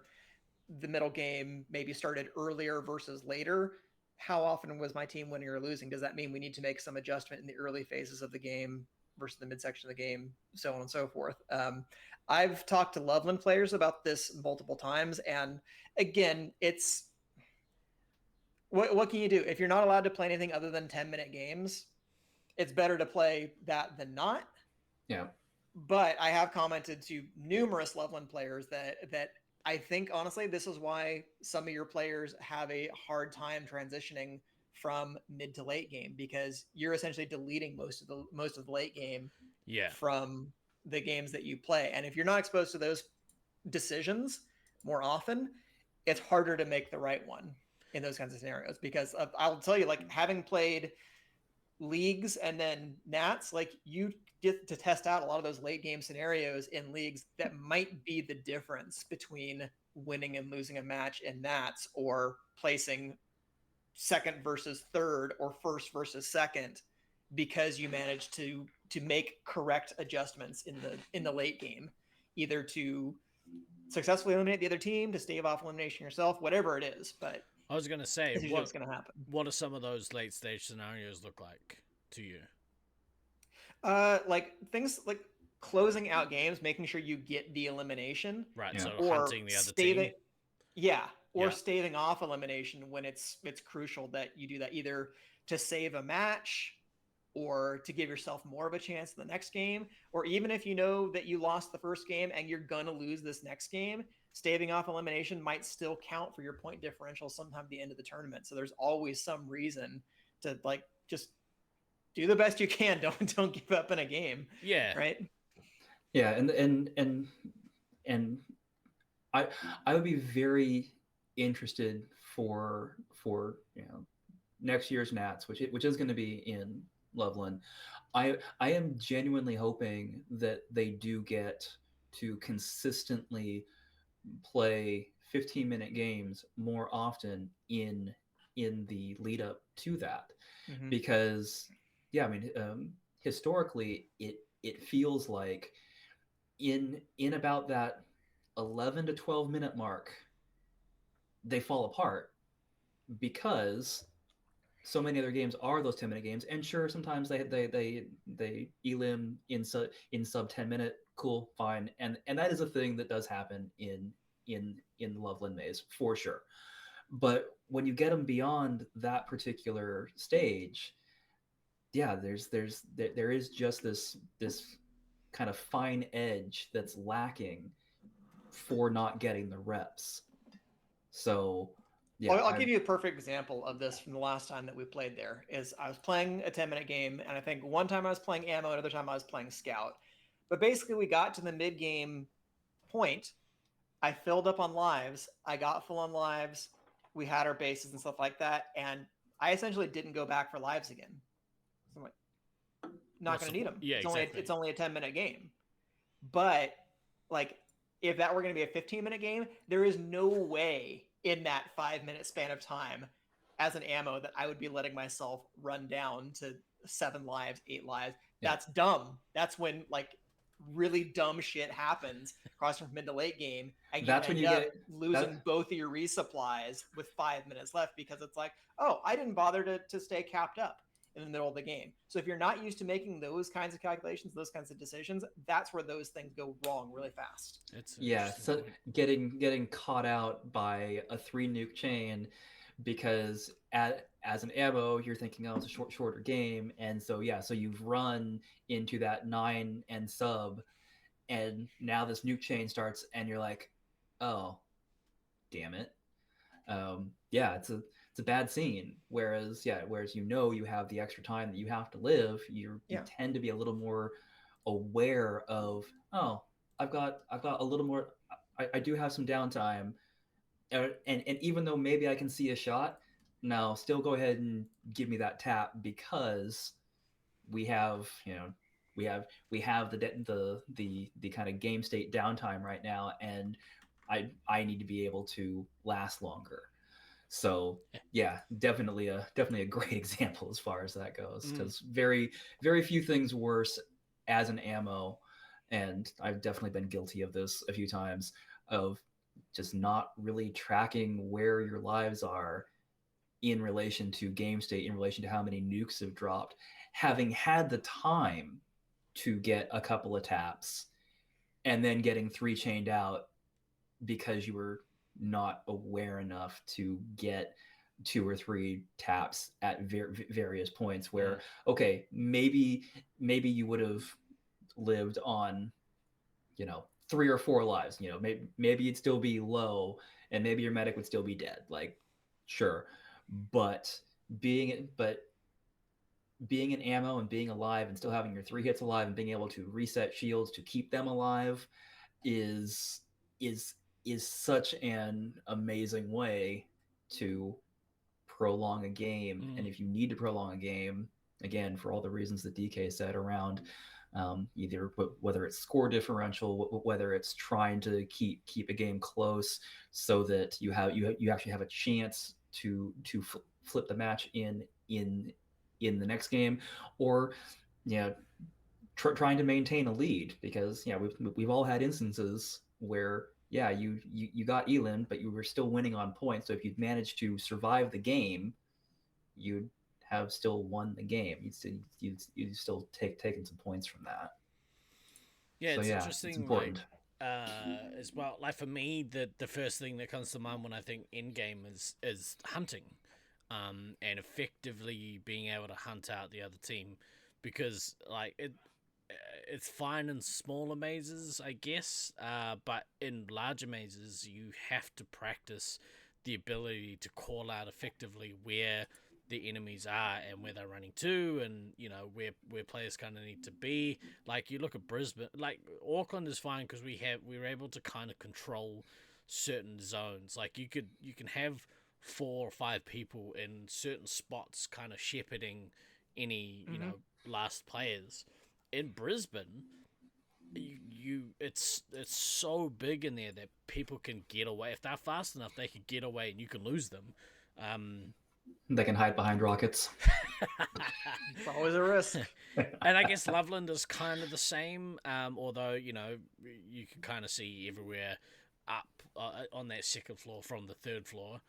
the middle game maybe started earlier versus later, how often was my team winning or losing? Does that mean we need to make some adjustment in the early phases of the game versus the midsection of the game, so on and so forth? I've talked to Loveland players about this multiple times, and again, it's what can you do if you're not allowed to play anything other than 10-minute games? It's better to play that than not. Yeah. But I have commented to numerous Loveland players that I think honestly this is why some of your players have a hard time transitioning from mid to late game, because you're essentially deleting most of the late game from the games that you play. And if you're not exposed to those decisions more often, it's harder to make the right one in those kinds of scenarios. Because I'll tell you, like, having played leagues and then Nats, like, you get to test out a lot of those late game scenarios in leagues that might be the difference between winning and losing a match in Nats, or placing second versus third or first versus second, because you managed to make correct adjustments in the late game, either to successfully eliminate the other team, to stave off elimination yourself, whatever it is. But I was going to say, what's going to happen. What do some of those late stage scenarios look like to you? Like things like closing out games, making sure you get the elimination, right? So or hunting the other team. Or staving off elimination when it's crucial that you do that, either to save a match or to give yourself more of a chance in the next game, or even if you know that you lost the first game and you're gonna lose this next game, staving off elimination might still count for your point differential sometime at the end of the tournament. So there's always some reason to like just do the best you can. Don't give up in a game. Yeah. Right. Yeah, and I would be very interested for next year's Nats, which is going to be in Loveland. I am genuinely hoping that they do get to consistently play 15-minute games more often in the lead up to that, because historically it feels like in about that 11 to 12 minute mark they fall apart, because so many other games are those 10-minute games. And sure, sometimes they elim in sub 10-minute, cool, fine, and that is a thing that does happen in Loveland Maze for sure. But when you get them beyond that particular stage, there is just this kind of fine edge that's lacking for not getting the reps. So Yeah, I'll give you a perfect example of this from the last time that we played there. Is I was playing a 10-minute game, and I think one time I was playing ammo, another time I was playing scout. But basically, we got to the mid game point. I filled up on lives. I got full on lives. We had our bases and stuff like that, and I essentially didn't go back for lives again. So I'm like, not going to need them. Yeah, exactly. It's only a 10-minute game. But like, if that were going to be a 15-minute game, there is no way in that 5-minute span of time as an ammo that I would be letting myself run down to 7 lives, 8 lives. Yeah. That's dumb. That's when like really dumb shit happens across from mid to late game, and That's when you end up get losing both of your resupplies with 5 minutes left because it's like, oh, I didn't bother to stay capped up in the middle of the game. So if you're not used to making those kinds of calculations, those kinds of decisions, that's where those things go wrong really fast. So getting caught out by a 3 nuke chain because as an ammo you're thinking, oh, it's a shorter game, and so so you've run into that 9 and sub, and now this nuke chain starts and you're like, oh damn it. It's a bad scene. Whereas you have the extra time that you have to live, you tend to be a little more aware of, oh, I've got a little more, I do have some downtime, and even though maybe I can see a shot, no, still go ahead and give me that tap, because we have the kind of game state downtime right now, and I need to be able to last longer. So yeah, definitely a great example as far as that goes, because very, very few things worse as an ammo, and I've definitely been guilty of this a few times, of just not really tracking where your lives are in relation to game state, in relation to how many nukes have dropped, having had the time to get a couple of taps, and then getting 3 chained out because you were not aware enough to get 2 or 3 taps at various points where, okay, maybe you would have lived on 3 or 4 lives, maybe you'd still be low, and maybe your medic would still be dead, like, sure, but being in ammo and being alive and still having your 3 hits alive and being able to reset shields to keep them alive is such an amazing way to prolong a game. And if you need to prolong a game, again, for all the reasons that DK said around either whether it's score differential, whether it's trying to keep a game close so that you actually have a chance to flip the match in the next game, or trying to maintain a lead, because we've all had instances where you got Eland, but you were still winning on points. So if you'd managed to survive the game, you'd have still won the game. You'd still taken some points from that. Yeah, so, it's interesting. It's important. As well, like for me, the first thing that comes to mind when I think in game is hunting, and effectively being able to hunt out the other team, because like it's fine in smaller mazes, I guess, but in larger mazes, you have to practice the ability to call out effectively where the enemies are and where they're running to, and where players kind of need to be. Like you look at Brisbane, like Auckland is fine because we were able to kind of control certain zones. Like you can have 4 or 5 people in certain spots, kind of shepherding any last players. In Brisbane, it's so big in there that people can get away. If they're fast enough, they can get away, and you can lose them. They can hide behind rockets. It's always a risk. And I guess Loveland is kind of the same, although you can kind of see everywhere up on that second floor from the third floor.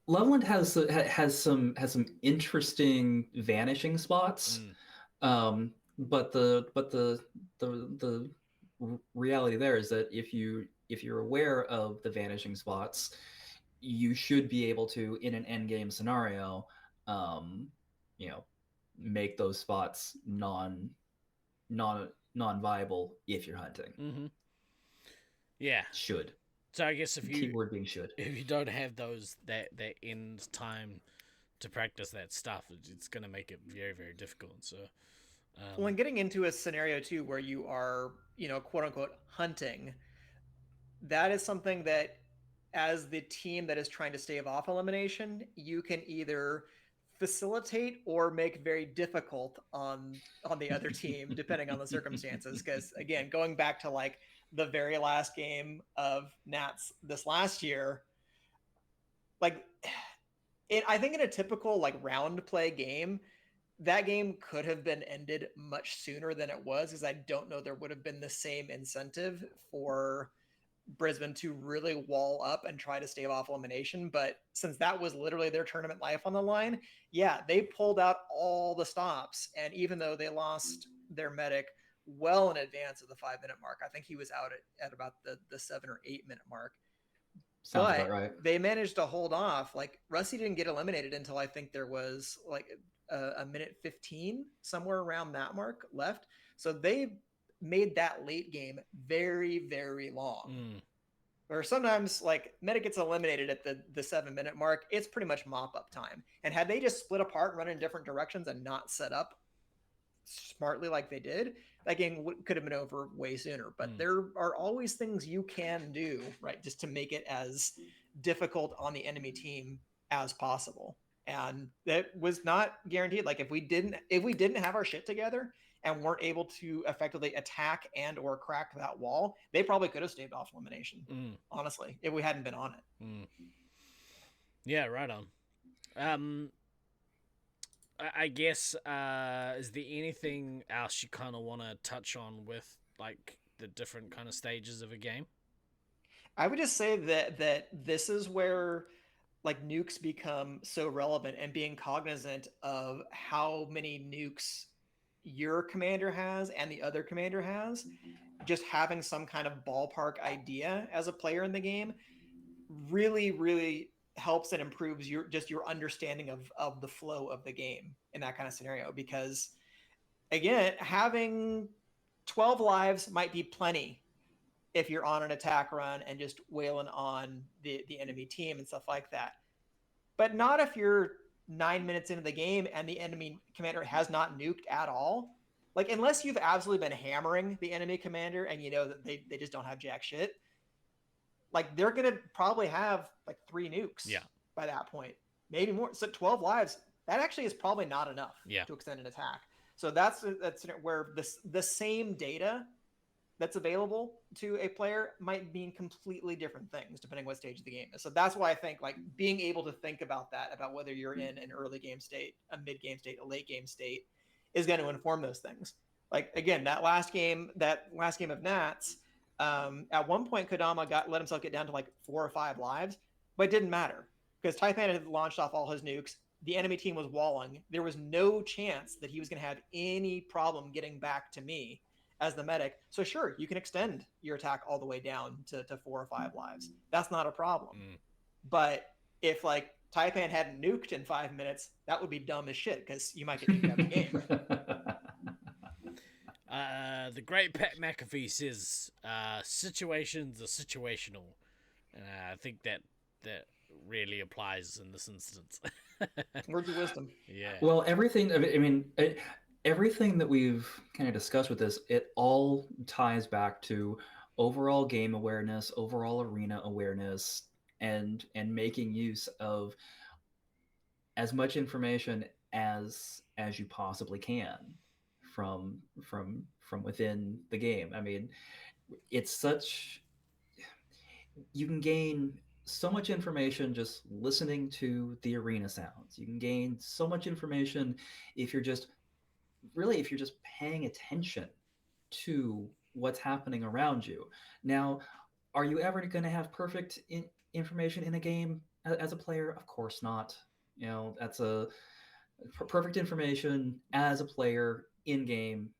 Loveland has some interesting vanishing spots, but the reality there is that if you're aware of the vanishing spots, you should be able to, in an end game scenario, make those spots non-viable if you're hunting. Yeah. Should. So I guess if you Keyword being should. if you don't have that end time to practice that stuff, it's going to make it very, very difficult. So, When getting into a scenario too where you are, quote unquote hunting, that is something that as the team that is trying to stave off elimination, you can either facilitate or make very difficult on the other team depending on the circumstances. Because again, going back to like the very last game of Nats this last year, like I think in a typical like round play game, that game could have been ended much sooner than it was, because I don't know there would have been the same incentive for Brisbane to really wall up and try to stave off elimination. But since that was literally their tournament life on the line, yeah, they pulled out all the stops. And even though they lost their medic well in advance of the 5-minute mark, I think he was out at about the 7 or 8-minute mark. Sounds But about right. they managed to hold off. Like Rusty didn't get eliminated until I think there was like a minute 15, somewhere around that mark left. So they made that late game very, very long. Or sometimes like Medic gets eliminated at the 7-minute mark, it's pretty much mop up time. And had they just split apart, run in different directions, and not set up smartly like they did, that game could have been over way sooner. But there are always things you can do, right, just to make it as difficult on the enemy team as possible. And that was not guaranteed. Like if we didn't have our shit together and weren't able to effectively attack and or crack that wall, they probably could have staved off elimination, honestly, if we hadn't been on it. Yeah, right on. I guess, is there anything else you kind of want to touch on with like the different kind of stages of a game? I would just say that this is where like nukes become so relevant, and being cognizant of how many nukes your commander has and the other commander has, just having some kind of ballpark idea as a player in the game really, really helps and improves your understanding of the flow of the game in that kind of scenario. Because again, having 12 lives might be plenty if you're on an attack run and just wailing on the enemy team and stuff like that, but not if you're 9 minutes into the game and the enemy commander has not nuked at all. Like unless you've absolutely been hammering the enemy commander and you know that they just don't have jack shit, like they're gonna probably have like 3 nukes by that point, maybe more. So 12 lives, that actually is probably not enough to extend an attack. So that's where the same data that's available to a player might mean completely different things depending what stage of the game is. So that's why I think like being able to think about that, about whether you're in an early game state, a mid game state, a late game state, is going to inform those things. Like again, that last game of Nats, at one point Kodama let himself get down to like 4 or 5 lives, but it didn't matter because Taipan had launched off all his nukes. The enemy team was walling. There was no chance that he was going to have any problem getting back to me as the medic. So sure, you can extend your attack all the way down to 4 or 5 lives. That's not a problem. But if like Taipan hadn't nuked in 5 minutes, that would be dumb as shit because you might get nuked out of the game. The great Pat McAfee says, situations are situational. And I think that really applies in this instance. Words of wisdom. Yeah. Well, everything that we've kind of discussed with this, it all ties back to overall game awareness, overall arena awareness, and making use of as much information as you possibly can from within the game. I mean, you can gain so much information just listening to the arena sounds. You can gain so much information if you're just paying attention to what's happening around you. Now, are you ever going to have perfect information in a game as a player? Of course not. You know, that's perfect information as a player in game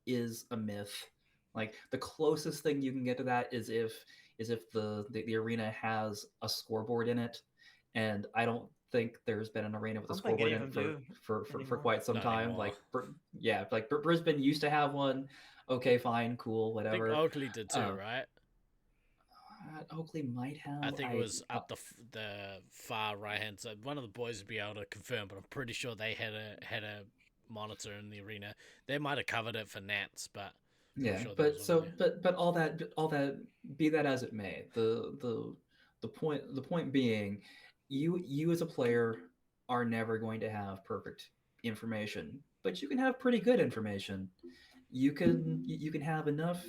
is a myth. Like the closest thing you can get to that is if the arena has a scoreboard in it, and I don't think there's been an arena with a scoreboard in it for quite some time. Anymore. Like Brisbane used to have one. Okay, fine, cool, I think whatever. Oakley did too, right? Oakley might have. I think it was up the far right hand side. One of the boys would be able to confirm, but I'm pretty sure they had a monitor in the arena. They might have covered it for Nats, but yeah. I'm sure there But was so one there. but all that be that as it may, the point being, you as a player are never going to have perfect information, but you can have pretty good information. You can have enough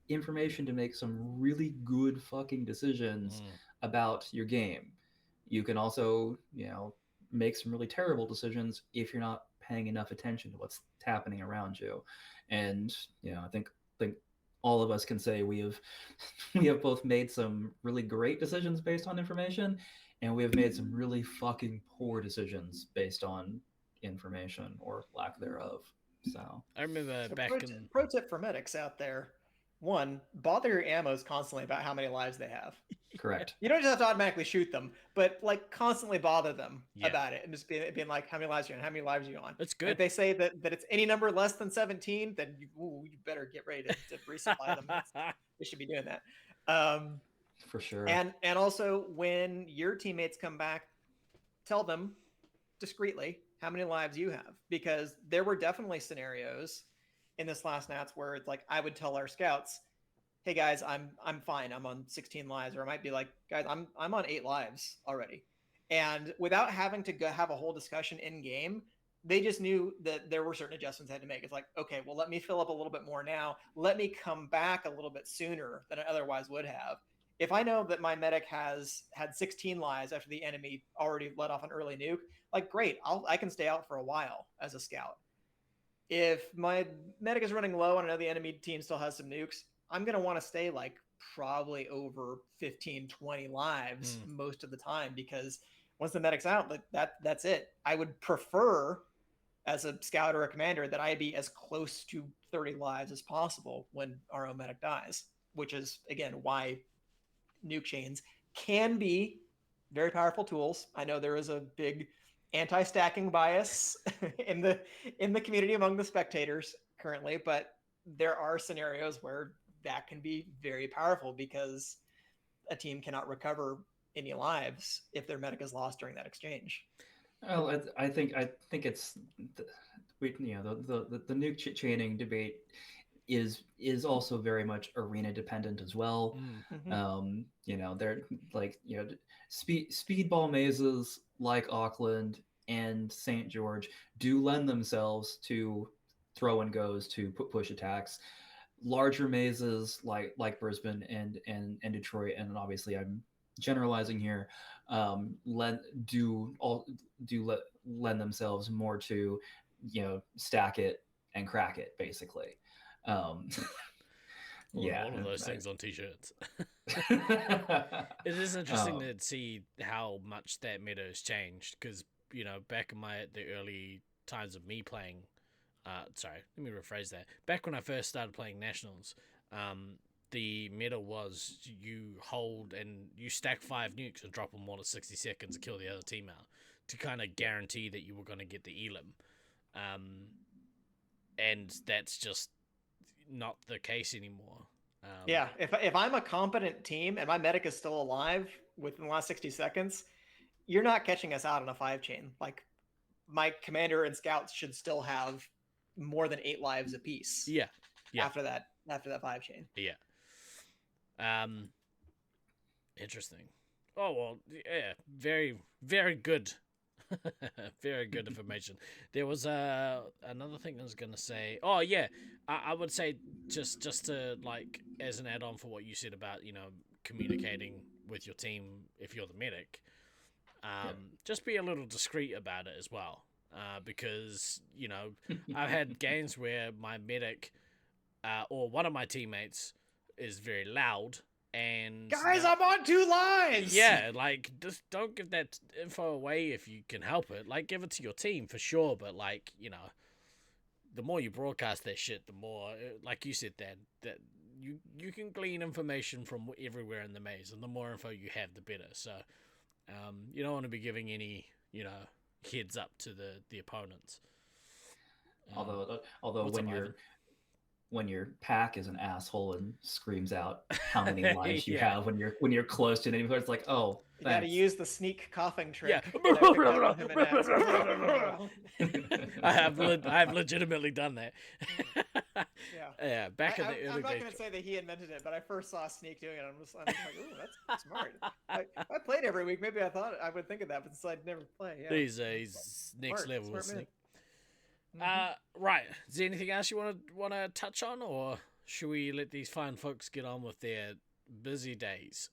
information to make some really good fucking decisions about your game. You can also, make some really terrible decisions if you're not paying enough attention to what's happening around you. And I think all of us can say we have we have both made some really great decisions based on information, and we have made some really fucking poor decisions based on information or lack thereof. So I remember So back pro, in. pro tip for medics out there: one, bother your ammos constantly about how many lives they have. correct. You don't just have to automatically shoot them, but like constantly bother them Yeah. about it and just being like, how many lives are you on? How many lives are you on? It's And good. if they say that it's any number less than 17, then you better get ready to resupply them. They should be doing that. For sure. And also when your teammates come back, tell them discreetly how many lives you have, because there were definitely scenarios in this last Nats where it's like I would tell our scouts, hey guys, I'm fine, I'm on 16 lives, or I might be like, guys, I'm on 8 lives already, and without having to go have a whole discussion in game, they just knew that there were certain adjustments they had to make. It's like, okay, well, let me fill up a little bit more now, let me come back a little bit sooner than I otherwise would have. If I know that my medic has had 16 lives after the enemy already let off an early nuke, like great, I can stay out for a while as a scout. If my medic is running low and I know the enemy team still has some nukes, I'm going to want to stay like probably over 15, 20 lives most of the time, because once the medic's out, that's it. I would prefer as a scout or a commander that I be as close to 30 lives as possible when our own medic dies, which is, again, why nuke chains can be very powerful tools. I know there is a big anti-stacking bias in the community among the spectators currently, but there are scenarios where that can be very powerful because a team cannot recover any lives if their medic is lost during that exchange. Well, I think it's the nuke chaining debate is also very much arena dependent as well. They're like speedball mazes like Auckland and St. George do lend themselves to throw and goes to push attacks. Larger mazes like Brisbane and Detroit, and obviously I'm generalizing here, lend themselves more to stack it and crack it basically. Yeah, all of those things on t-shirts. It is interesting to see how much that meta has changed, because back in the early times of me playing, sorry, let me rephrase that. Back when I first started playing Nationals, the meta was you hold and you stack 5 nukes and drop them all at 60 seconds to kill the other team out to kind of guarantee that you were going to get the elim. And that's just not the case anymore. Yeah, if I'm a competent team and my medic is still alive within the last 60 seconds, you're not catching us out on a 5 chain. Like, my commander and scouts should still have more than 8 lives apiece. Yeah. After that 5 chain. Yeah. Interesting. Oh well, yeah. Very, very good. Very good information. There was another thing I was gonna say. Oh yeah, I would say just to like as an add-on for what you said about communicating with your team if you're the medic. Just be a little discreet about it as well, because I've had games where my medic or one of my teammates is very loud. And guys, I'm on 2 lives. Yeah, like just don't give that info away if you can help it. Like, give it to your team for sure, but like the more you broadcast that shit, the more, like you said, that you can glean information from everywhere in the maze, and the more info you have, the better. So, you don't want to be giving any heads up to the opponents. Although when you're when your pack is an asshole and screams out how many lives you Yeah. have when you're close to an enemy. It's like, oh, You got to thanks. use the sneak coughing Yeah. trick. that I picked up on him in that. I've legitimately done that. Yeah. Yeah, back in the early I'm not days. going to say that he invented it, but I first saw Sneak doing it. I'm just like, ooh, that's smart. I played every week. Maybe I thought I would think of that, but since I'd never play. Yeah. He's next Smart, level. smart Isn't man. he? Mhm. Right. Is there anything else you want to touch on, or should we let these fine folks get on with their busy days?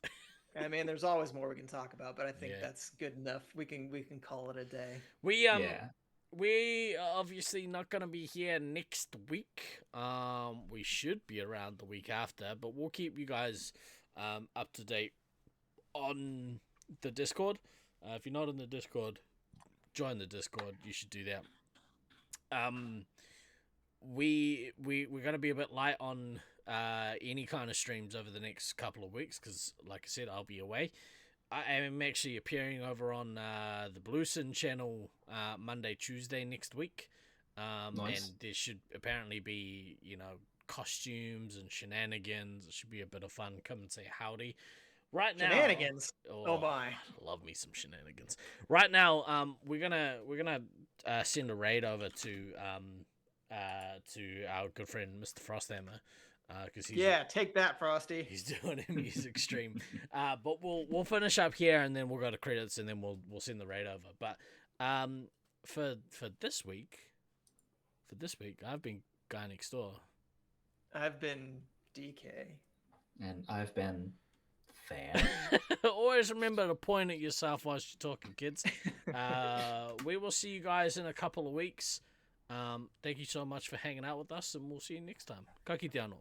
I mean, there's always more we can talk about, but I think Yeah. that's good enough. We can call it a day. We Yeah. we are obviously not gonna be here next week. We should be around the week after, but we'll keep you guys up to date on the Discord. If you're not in the Discord, join the Discord. You should do that. We're gonna be a bit light on any kind of streams over the next couple of weeks because, like I said, I'll be away. I am actually appearing over on the Bluesin channel Monday, Tuesday next week. Nice. And there should apparently be, costumes and shenanigans. It should be a bit of fun. Come and say howdy. Right now, Shenanigans. Oh my. love me some shenanigans. Right now, we're gonna send a raid over to our good friend Mr. Frosthammer. Because Take that, Frosty. he's doing a music stream. But we'll finish up here and then we'll go to credits and then we'll send the raid over. But for this week, I've been Guy Next Door. I've been DK. And I've been fan. Always remember to point at yourself whilst you're talking, kids. We will see you guys in a couple of weeks. Thank you so much for hanging out with us, and we'll see you next time. Ka kite anō.